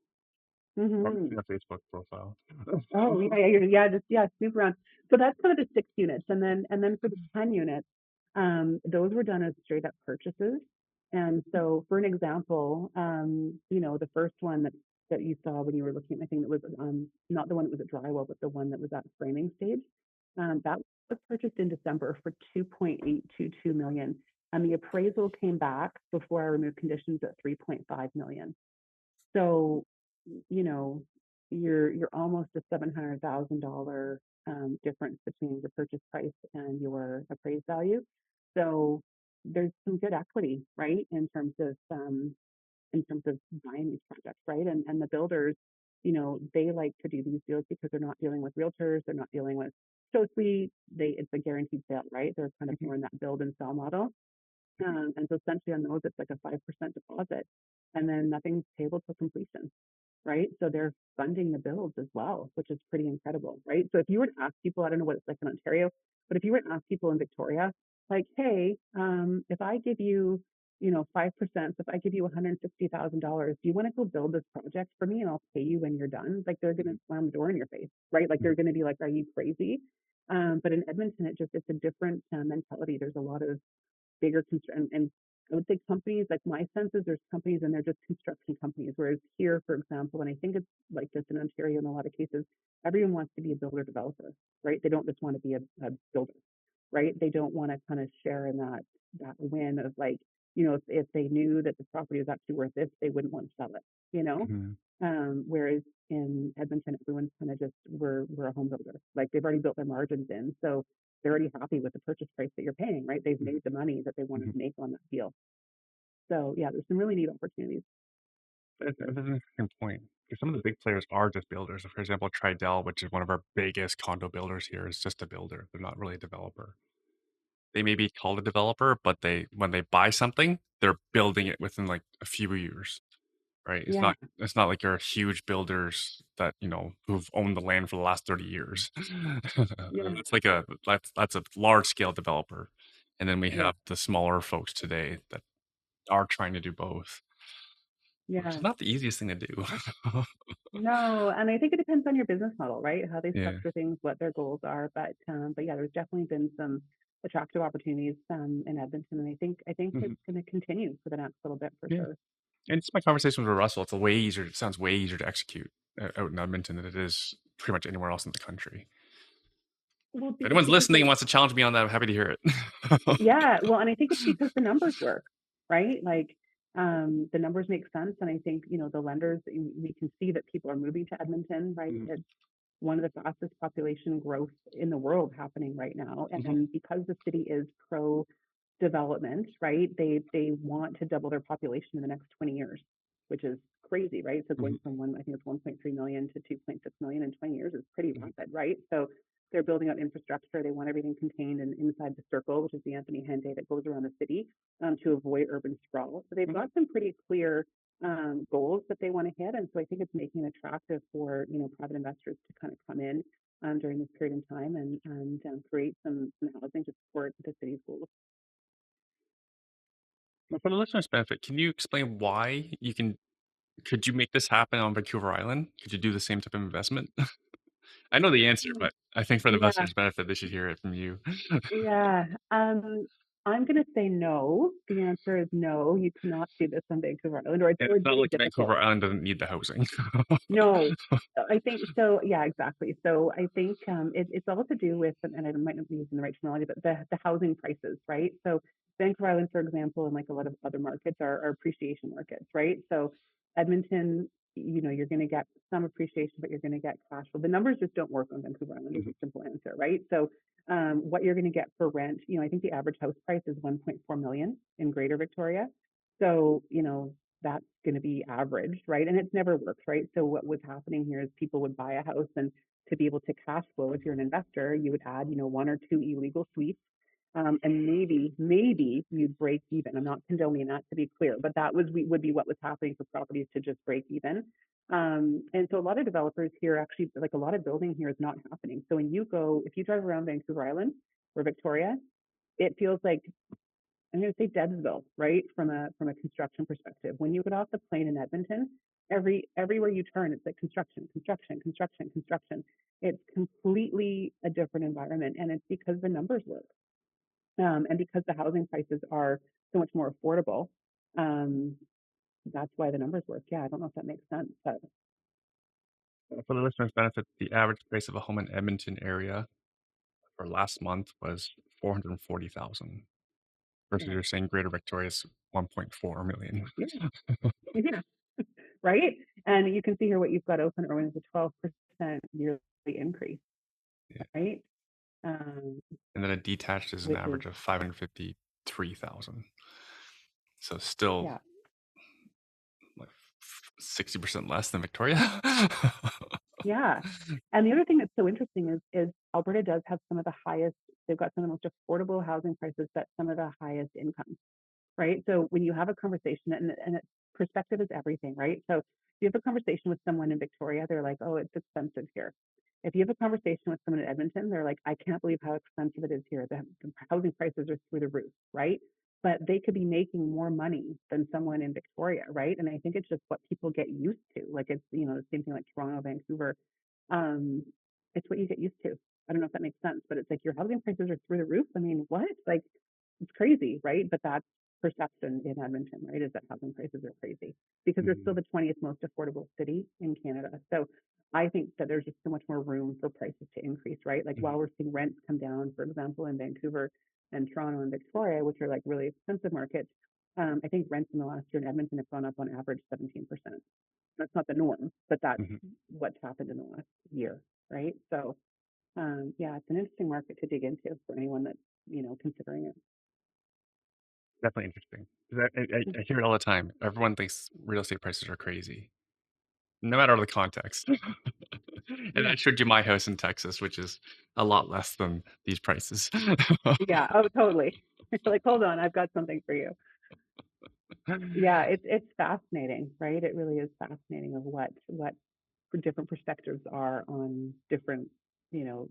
Hmm. Marketing a Facebook profile. Oh yeah, snoop around. So that's kind of the 6 units, and then for the 10 units, those were done as straight up purchases. And so, for an example, the first one that you saw when you were looking at my thing that was not the one that was at drywall, but the one that was at framing stage, that was purchased in December for 2.822 million, and the appraisal came back before I removed conditions at 3.5 million. So, you know, you're almost a $700,000 difference between your purchase price and your appraised value. So there's some good equity, right, in terms of buying these projects, right? And the builders, they like to do these deals because they're not dealing with realtors, they're not dealing with so it's a guaranteed sale, right? They're kind of more in that build and sell model. And so essentially on those, it's like a 5% deposit, and then nothing's payable till completion, right? So they're funding the builds as well, which is pretty incredible, right? So if you were to ask people, I don't know what it's like in Ontario, but if you were to ask people in Victoria, like, hey, if I give you, 5%, if I give you $160,000, do you want to go build this project for me and I'll pay you when you're done? Like they're going to slam the door in your face, right? Like they're going to be like, are you crazy? But in Edmonton, it's a different mentality. There's a lot of bigger and I would say companies, like my sense is there's companies and they're just construction companies. Whereas here, for example, and I think it's like this in Ontario in a lot of cases, everyone wants to be a builder developer, right? They don't just want to be a builder, right? They don't want to kind of share in that win of like, if they knew that the property was actually worth this, they wouldn't want to sell it, you know? Mhm. Whereas in Edmonton, everyone's kind of just we're a home builder. Like they've already built their margins in, so they're already happy with the purchase price that you're paying, right? They've made the money that they wanted to make on that deal. So yeah, there's some really neat opportunities. That's an interesting point. Because some of the big players are just builders. For example, Tridel, which is one of our biggest condo builders here, is just a builder. They're not really a developer. They may be called a developer, but when they buy something, they're building it within like a few years, right? Yeah, It's not like you're huge builders that who've owned the land for the last 30 years. yeah, It's like that's a large scale developer, and then we yeah, have the smaller folks today that are trying to do both, which yeah. is not the easiest thing to do. No, and I think it depends on your business model, right? How they Yeah. structure things, what their goals are. But yeah, there's definitely been some attractive opportunities in Edmonton, and I think it's Mhm. going to continue for the next little bit for Yeah. sure. And it's my conversations with Russell. It's a way easier. It sounds way easier to execute out in Edmonton than it is pretty much anywhere else in the country. Well, If anyone's because listening and wants to challenge me on that, I'm happy to hear it. yeah, well, and I think it's because the numbers work, right? Like, the numbers make sense, and I think the lenders we can see that people are moving to Edmonton, right? Mhm. It's one of the fastest population growth in the world happening right now, Mhm. and because the city is pro development, right? They want to double their population in the next 20 years, which is crazy, right? So Mhm. going from I think it's 1.3 million to 2.6 million in 20 years is pretty Mhm. rapid, right? So they're building out infrastructure. They want everything contained and inside the circle, which is the Anthony Henday that goes around the city, to avoid urban sprawl. So they've Mhm. got some pretty clear goals that they want to hit, and so I think it's making it attractive for private investors to kind of come in during this period of time and create some housing to support the city's goals. But for the listeners' benefit, can you explain why could you make this happen on Vancouver Island? Could you do the same type of investment? I know the answer, but I think for the Yeah, listeners' benefit, they should hear it from you. yeah. I'm going to say no. The answer is no. You cannot do this on Vancouver Island, or And it's it's not really like difficult. Vancouver Island doesn't need the housing. No, I think so. Yeah, exactly. So I think it's all to do with, and I might not be using the right terminology, but the housing prices, right? So Vancouver Island, for example, and like a lot of other markets are appreciation markets, right? So Edmonton, you're going to get some appreciation, but you're going to get cash flow. The numbers just don't work on Vancouver Island. Is Mhm. a simple answer, right? So what you're going to get for rent, I think the average house price is 1.4 million in Greater Victoria. So that's going to be averaged, right? And it's never worked, right? So what was happening here is people would buy a house, and to be able to cash flow, if you're an investor, you would add, one or two illegal suites. And maybe you'd break even. I'm not condoning that, to be clear, but that would be what was happening for properties to just break even. And so a lot of developers here actually, like a lot of building here is not happening. So if you drive around Vancouver Island or Victoria, it feels like, I'm going to say Debsville, right? From a construction perspective. When you get off the plane in Edmonton, everywhere you turn, it's like construction, construction, construction, construction. It's completely a different environment, and it's because the numbers work, and because the housing prices are so much more affordable. That's why the numbers work. Yeah, I don't know if that makes sense, but For the listeners' benefit, the average price of a home in Edmonton area for last month was 440,000 versus yeah, you're saying Greater Victoria's 1.4 million. yeah, yeah, right. And you can see here what you've got open, Erwin, is a 12% yearly increase, Yeah. right? Um, And then a detached is an which is, average of 553,000. So still yeah, like 60% less than Victoria. yeah. And the other thing that's so interesting is Alberta does have some of the highest, they've got some of the most affordable housing prices, but some of the highest incomes, right? So when you have a conversation, and perspective is everything, right? So if you have a conversation with someone in Victoria, they're like, oh, it's expensive here. If you have a conversation with someone in Edmonton, they're like, I can't believe how expensive it is here. The housing prices are through the roof, right? But they could be making more money than someone in Victoria, right? And I think it's just what people get used to. Like it's, the same thing like Toronto, Vancouver. Um, it's what you get used to. I don't know if that makes sense, but it's like your housing prices are through the roof. I mean, what? Like it's crazy, right? But that's perception in Edmonton, right? Is that housing prices are crazy because we're still Mhm. the 20th most affordable city in Canada. So I think that there's just so much more room for prices to increase, right? Like while Mhm. we're seeing rents come down, for example, in Vancouver and Toronto and Victoria, which are like really expensive markets, I think rents in the last year in Edmonton have gone up on average 17%. That's not the norm, but that's Mhm. what's happened in the last year, right? So yeah, it's an interesting market to dig into for anyone that's considering it. Definitely interesting. 'Cause I hear it all the time. Everyone thinks real estate prices are crazy, no matter the context. And Yeah, I showed you my house in Texas, which is a lot less than these prices. yeah, oh, totally. Like, hold on, I've got something for you. Yeah, it's fascinating, right? It really is fascinating of what different perspectives are on different,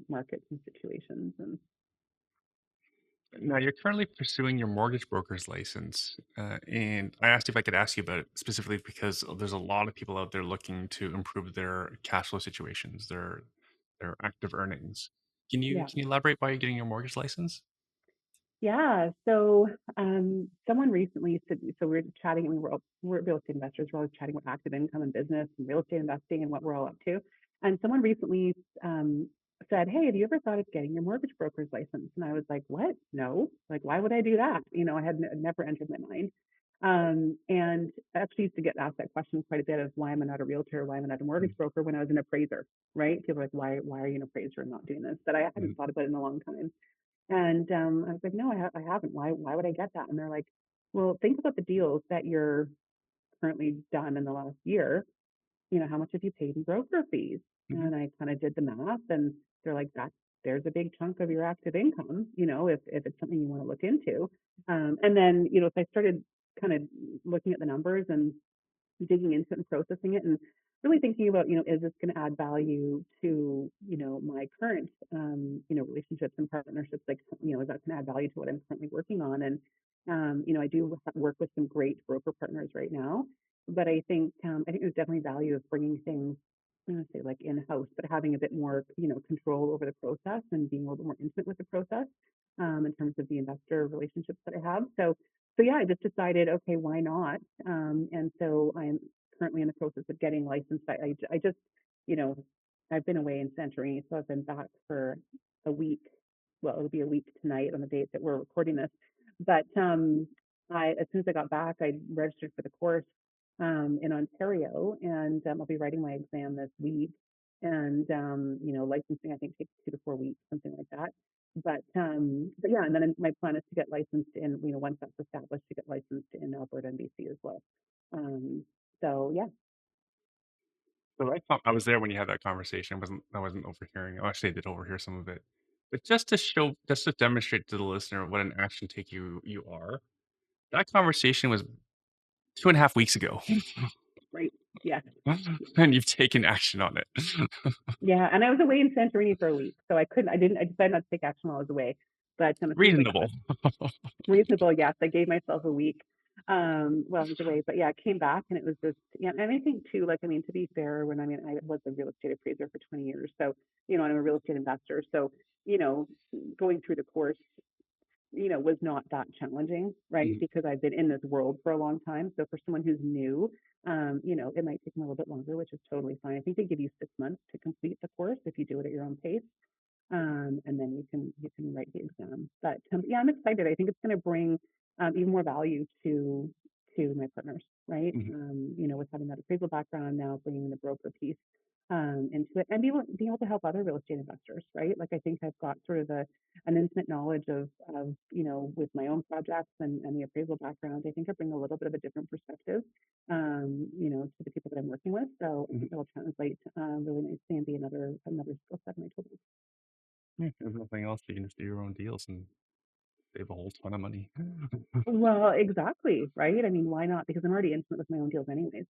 markets and situations. And Now, you're currently pursuing your mortgage broker's license. And I asked you if I could ask you about it specifically because there's a lot of people out there looking to improve their cash flow situations, their active earnings. Can you yeah. can you elaborate why you're getting your mortgage license? Yeah. So someone recently said, so we were chatting, and we're real estate investors. We're always chatting about active income and business and real estate investing and what we're all up to. And someone recently said, hey, have you ever thought of getting your mortgage broker's license? And I was like, what? No. Like, why would I do that? I had never entered my mind. And I actually used to get asked that question quite a bit of why am I not a realtor? Why am I not a mortgage broker when I was an appraiser, right? People are like, why are you an appraiser and not doing this? But I hadn't Mhm. thought about it in a long time. And I was like, no, I haven't. Why would I get that? And they're like, well, think about the deals that you're currently done in the last year. How much have you paid in broker fees? Mhm. And I kind of did the math, and they're like, there's a big chunk of your active income, if it's something you want to look into. And then, so I started kind of looking at the numbers and digging into it and processing it and really thinking about, is this going to add value to, my current, relationships and partnerships? Like, is that going to add value to what I'm currently working on? And, I do work with some great broker partners right now, but I think there's definitely value of bringing things, I'm going to say like in-house, but having a bit more, control over the process and being a little bit more intimate with the process, in terms of the investor relationships that I have. So yeah, I just decided, okay, why not? And so I'm currently in the process of getting licensed. I just, you know, I've been away in Santorini, so I've been back for a week. Well, it'll be a week tonight on the date that we're recording this. But as soon as I got back, I registered for the course in Ontario, and I'll be writing my exam this week. And licensing I think takes 2 to 4 weeks, something like that. But yeah, and then my plan is to get licensed in, once that's established, to get licensed in Alberta and BC as well. So yeah. So I was there when you had that conversation. I wasn't overhearing. Actually, I did overhear some of it. But just to demonstrate to the listener what an action take you are, that conversation was 2.5 weeks ago, Right. Yeah. and you've taken action on it. Yeah. And I was away in Santorini for a week, so I decided not to take action while I was away. But as soon as I got Reasonable. back, reasonable, yes, I gave myself a week while I was away. But yeah, I came back and it was just, yeah. And I think too, like, I mean, to be fair, I was a real estate appraiser for 20 years. So, and I'm a real estate investor. So, you know, going through the course, was not that challenging, right? Mhm, Because I've been in this world for a long time. So for someone who's new, it might take them a little bit longer, which is totally fine. I think they give you 6 months to complete the course if you do it at your own pace. And then you can write the exam. But yeah, I'm excited. I think it's going to bring even more value to my partners, right? mhm, With having that appraisal background now, bringing the broker piece into it, and being able to help other real estate investors, right? Like I think I've got sort of an intimate knowledge of with my own projects and the appraisal background. I think I bring a little bit of a different perspective, to the people that I'm working with. So I mhm. think it'll translate really nicely and be another skill set in my toolbox. Yeah, if there's nothing else, you can just do your own deals and save a whole ton of money. Well, exactly, right? I mean, why not? Because I'm already intimate with my own deals anyways,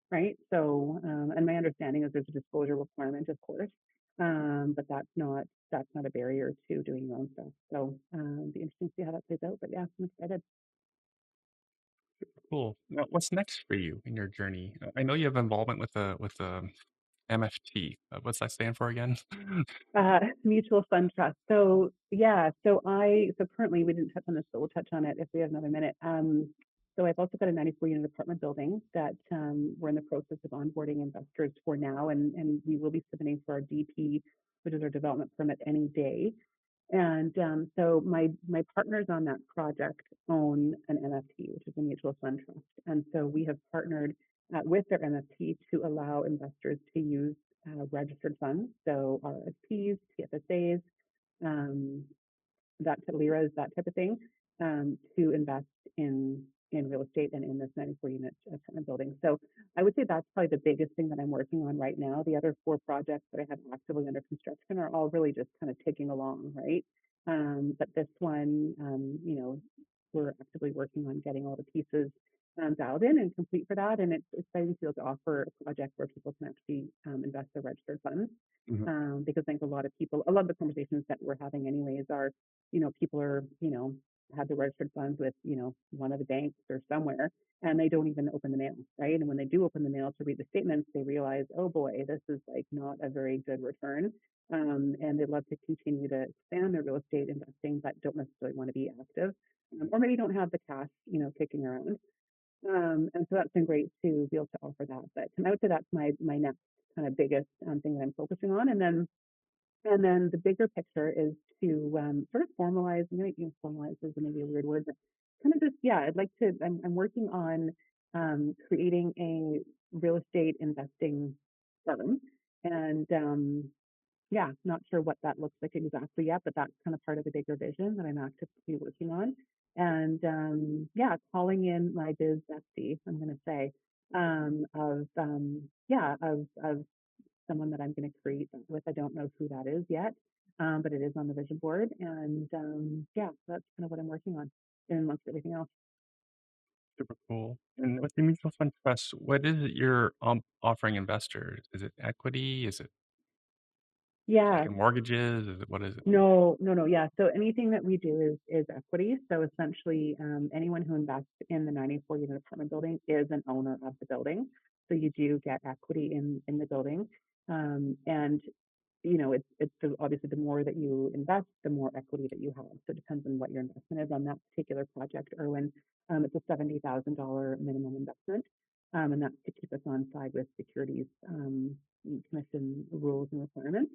right? So, and my understanding is there's a disclosure requirement, of course, but that's not a barrier to doing your own stuff. So, be interesting to see how that plays out. But yeah, I'm excited. Cool. Now, what's next for you in your journey? I know you have involvement with MFT. What's that stand for again? Mutual fund trust. So yeah, so currently we didn't touch on this, but we'll touch on it if we have another minute. So I've also got a 94 unit apartment building that we're in the process of onboarding investors for now, and we will be submitting for our DP, which is our development permit, any day. And so my partners on that project own an NFT, which is a mutual fund trust. And so we have partnered with their NFT to allow investors to use registered funds, so RRSPs, TFSAs, um, liras, that type of thing, to invest in real estate and in this 94 unit apartment building. So I would say that's probably the biggest thing that I'm working on right now. The other 4 projects that I have actively under construction are all really just kind of ticking along, right? But this one, we're actively working on getting all the pieces dialed in and complete for that. And it's exciting to be able to offer a project where people can actually invest their registered funds. Mhm, Because I think a lot of the conversations that we're having anyways are, people are, have the registered funds with, one of the banks or somewhere, and they don't even open the mail, right? And when they do open the mail to read the statements, they realize, oh boy, this is like not a very good return. And they'd love to continue to expand their real estate investing, but don't necessarily want to be active, or maybe don't have the cash, kicking around. And so that's been great to be able to offer that. But I would say that's my next kind of biggest thing that I'm focusing on. And then the bigger picture is to sort of formalize, formalize is maybe a weird word, but kind of just, yeah, I'm working on creating a real estate investing firm. And yeah, not sure what that looks like exactly yet, but that's kind of part of the bigger vision that I'm actively working on. And yeah, calling in my biz bestie, I'm going to say, of someone that I'm going to create that with. I don't know who that is yet, but it is on the vision board. And yeah, so that's kind of what I'm working on in amongst everything else. super cool. And with the mutual fund trust, what is it you're offering investors? Is it equity? Is it Yeah, second mortgages? What is it? no, no, no. Yeah. So anything that we do is equity. So essentially, anyone who invests in the 94 unit apartment building is an owner of the building. So you do get equity in the building. And obviously the more that you invest, the more equity that you have. So it depends on what your investment is on that particular project. Irwin, it's a $70,000 minimum investment, and that's to keep us on side with securities commission rules and requirements,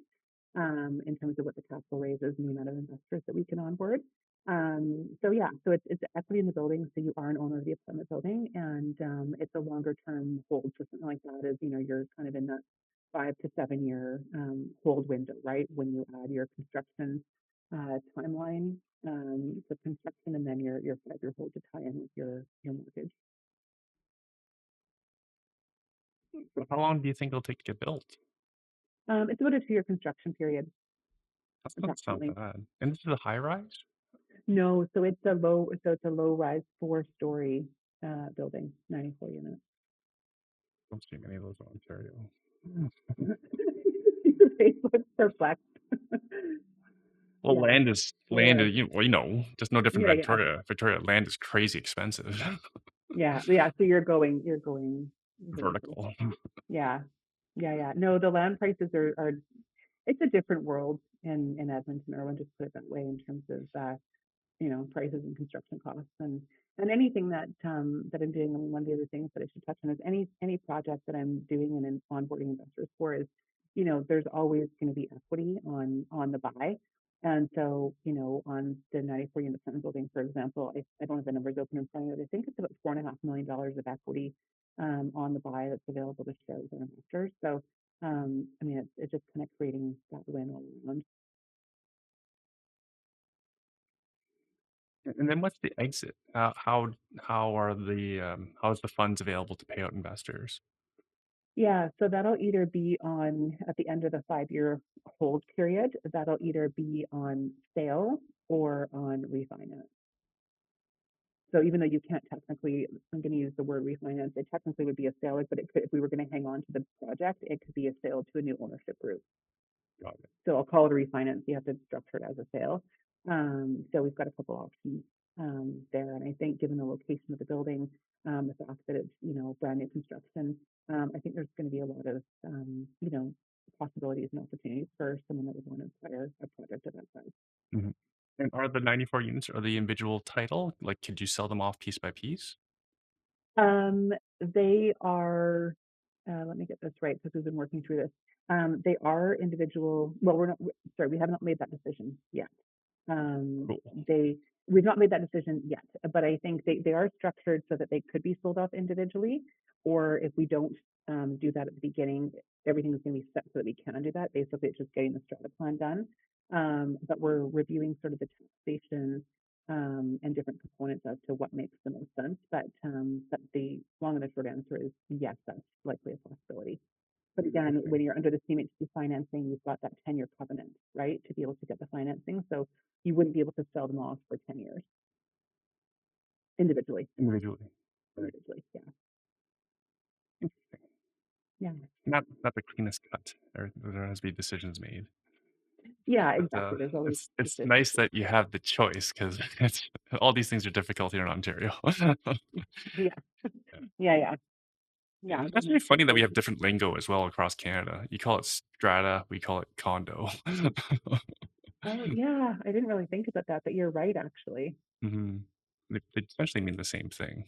in terms of what the capital raises and the amount of investors that we can onboard. So yeah, so it's equity in the building, so you are an owner of the apartment building, and it's a longer term hold. So something like that is, you're kind of in that 5 to 7 year hold window, right? When you add your construction timeline for construction, and then your 5 year hold to tie in with your mortgage. How long do you think it'll take to get built? It's about a 2-year construction period, That doesn't sound approximately. bad. And this is a high rise? No, it's a low rise 4-story building, 94 units. Don't see many of those in Ontario. Your face looks perplexed. Well, Yeah, land or is, just no different yeah, than yeah, Victoria. Victoria land is crazy expensive. yeah, yeah. So you're going vertical. Vertical. Yeah, yeah, yeah. No, the land prices are it's a different world in Edmonton, or just put it that way, in terms of prices and construction costs, and anything that I'm doing. I mean, one of the other things that I should touch on is any project that I'm doing and in onboarding investors for is, there's always going to be equity on the buy. And so, on the 94 unit apartment building, for example, I don't have the numbers open in front of it. I think it's about $4.5 million of equity on the buy that's available to share with our investors. So, I mean, it's just kind of creating that win all around. And then what's the exit? How is the funds available to pay out investors? Yeah, so that'll either be on at the end of the 5-year hold period, that'll either be on sale or on refinance. So even though you can't technically, I'm going to use the word refinance, it technically would be a sale, but it could, if we were going to hang on to the project, it could be a sale to a new ownership group. Got it. So I'll call it a refinance. You have to structure it as a sale. So we've got a couple options there, and I think given the location of the building, the fact that it's brand new construction, I think there's going to be a lot of possibilities and opportunities for someone that would want to acquire a project of that size. Mhm. And are the 94 units, are the individual title? Like, could you sell them off piece by piece? They are. Let me get this right because we've been working through this. They are individual. Well, we're not. Sorry, we have not made that decision yet. Cool. They We've not made that decision yet, but I think they are structured so that they could be sold off individually, or if we don't do that at the beginning, everything is going to be set so that we can do that. Basically, it's just getting the strata plan done. But we're reviewing sort of the taxation and different components as to what makes the most sense. But the long and the short answer is yes, that's likely a possibility. But again, when you're under the CMHC financing, you've got that 10-year covenant, right, to be able to get the financing. So you wouldn't be able to sell them off for 10 years individually. Individually. Right. Individually, yeah. Interesting. Yeah. Not the cleanest cut. There has to be decisions made. Yeah, But exactly. There's always it's nice that you have the choice because it's all these things are difficult here in Ontario. yeah. Yeah. Yeah. Yeah. That's really funny that we have different lingo as well across Canada. You call it strata, we call it condo. Oh yeah. I didn't really think about that, but you're right actually. hmm They essentially mean the same thing.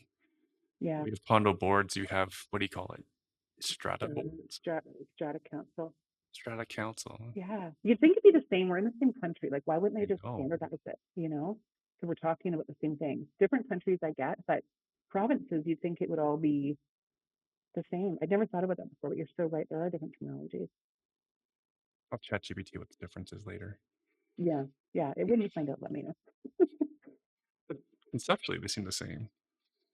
Yeah. We have condo boards. You have, what do you call it? Strata Strata, boards. strata council. Strata council. Yeah. You'd think it'd be the same. We're in the same country. Like, why wouldn't I they just know. standardize it? So we're talking about the same thing. Different countries I get, but provinces, you'd think it would all be the same. I'd never thought about that before, but you're so right. There are different terminologies. I'll chat GPT what the difference is later. Yeah. Yeah. When you find out, let me know. But conceptually, they seem the same.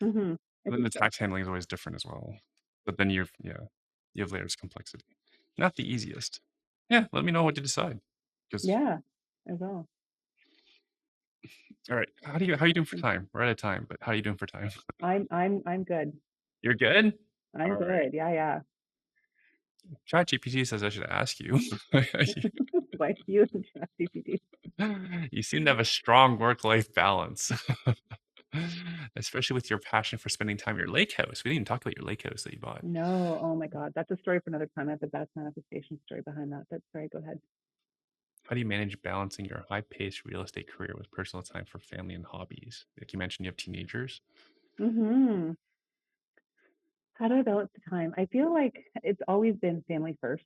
Mm-hmm. I And then think the so. tax handling is always different as well. But then you have layers of complexity. Not the easiest. Yeah, let me know what to decide. Because Yeah, I will. all right, how are you doing for time? We're out of time, but how are you doing for time? I'm good. You're good? I'm All right. good. Yeah. ChatGPT says I should ask you. Like you and ChatGPT. You seem to have a strong work-life balance. Especially with your passion for spending time at your lake house. We didn't even talk about your lake house that you bought. No, oh my God. That's a story for another time. I have the best manifestation story behind that. But sorry, go ahead. How do you manage balancing your high-paced real estate career with personal time for family and hobbies? Like you mentioned, you have teenagers. Mm-hmm. How do I balance the time? I feel like it's always been family first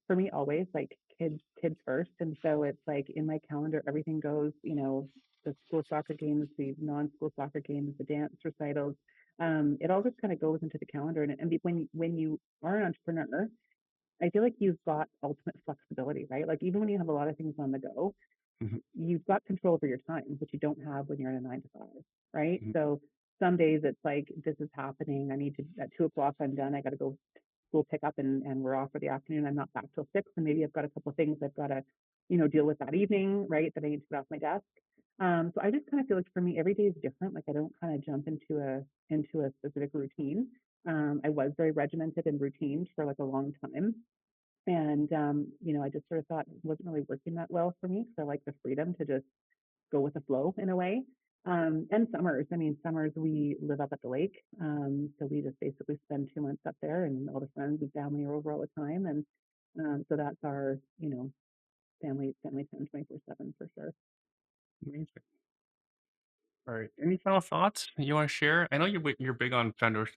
for me, always like kids first. And so it's like in my calendar, everything goes, the school soccer games, the non-school soccer games, the dance recitals. It all just kind of goes into the calendar. And when you are an entrepreneur, I feel like you've got ultimate flexibility, right? Like even when you have a lot of things on the go, Mhm, you've got control over your time, which you don't have when you're in a 9 to 5, right? mhm, So some days it's like, this is happening. I need to, at 2 o'clock, I'm done. I got to go school pickup and we're off for the afternoon. I'm not back till 6, and maybe I've got a couple of things I've got to, deal with that evening, right? That I need to get off my desk. So I just kind of feel like for me, every day is different. Like I don't kind of jump into a specific routine. I was very regimented and routine for like a long time. And, I just sort of thought it wasn't really working that well for me. So I like the freedom to just go with the flow in a way. And summers, we live up at the lake. So we just basically spend 2 months up there, and all the friends and family are over all the time. And so that's our, family time 24/7 for sure. Amazing. All right. Any final thoughts you want to share? I know you're big on founders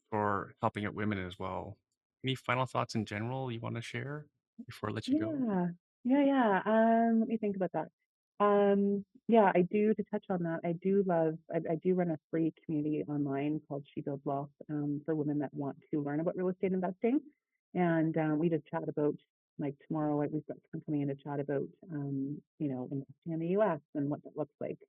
for helping out women as well. Any final thoughts in general you want to share before I let you go? Yeah. Yeah. Let me think about that. Yeah, I do, to touch on that, I do love, I do run a free community online called She Builds Wealth, for women that want to learn about real estate investing. And we just chat about, like tomorrow, we've got someone coming in to chat about, investing in the US and what that looks like.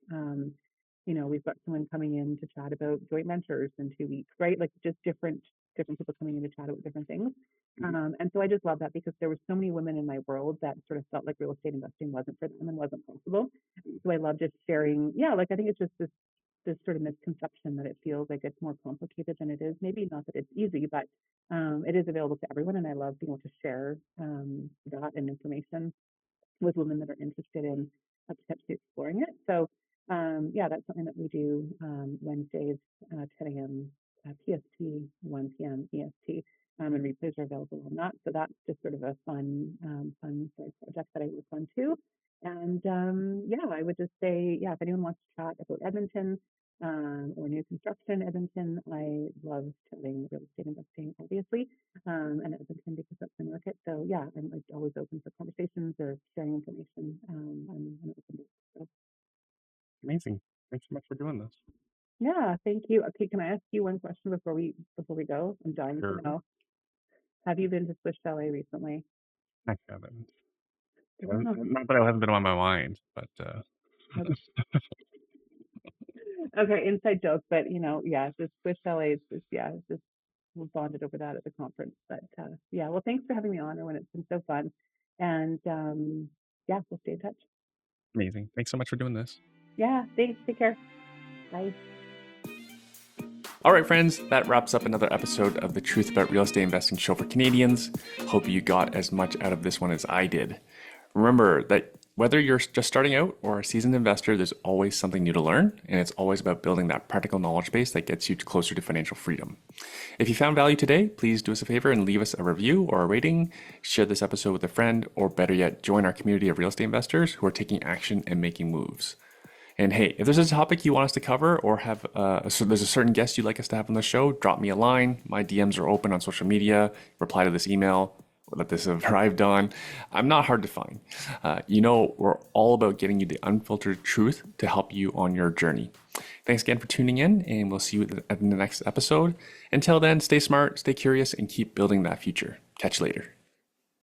We've got someone coming in to chat about joint ventures in 2 weeks, right? Like just different people coming in to chat about different things. And so I just love that, because there were so many women in my world that sort of felt like real estate investing wasn't for them and wasn't possible. So I love just sharing. Yeah, like I think it's just this sort of misconception that it feels like it's more complicated than it is. Maybe not that it's easy, but it is available to everyone. And I love being able to share that and information with women that are interested in potentially exploring it. So yeah, that's something that we do Wednesdays, 10 a.m. PST, 1 p.m. EST, and replays are available on that. So that's just sort of a fun side project that I work on too. And yeah, I would just say, yeah, if anyone wants to chat about Edmonton or new construction in Edmonton, I love chatting real estate investing, obviously, and Edmonton, because that's the market. So yeah, I'm like always open for conversations or sharing information. I'm open to it. So Amazing. Thanks so much for doing this. yeah, thank you. Okay, can I ask you one question before we go? I'm dying to Sure. know. Have you been to Swiss Chalet recently? I haven't. Oh, Not that it hasn't been on my mind, but okay, inside joke, but yeah, the Swiss Chalet is yeah, it's just we bonded over that at the conference. But yeah, well, thanks for having me on, Erwin. It's been so fun, and yeah, we'll stay in touch. amazing. Thanks so much for doing this. Yeah, thanks. Take care. Bye. All right, friends, that wraps up another episode of the Truth About Real Estate Investing show for Canadians. Hope you got as much out of this one as I did. Remember that whether you're just starting out or a seasoned investor, there's always something new to learn, and it's always about building that practical knowledge base that gets you closer to financial freedom. If you found value today, please do us a favor and leave us a review or a rating, share this episode with a friend, or better yet, join our community of real estate investors who are taking action and making moves. And hey, if there's a topic you want us to cover or have, so there's a certain guest you'd like us to have on the show, drop me a line. My DMs are open on social media. Reply to this email that this have arrived on. I'm not hard to find. We're all about getting you the unfiltered truth to help you on your journey. Thanks again for tuning in, and we'll see you at the next episode. Until then, stay smart, stay curious, and keep building that future. Catch you later.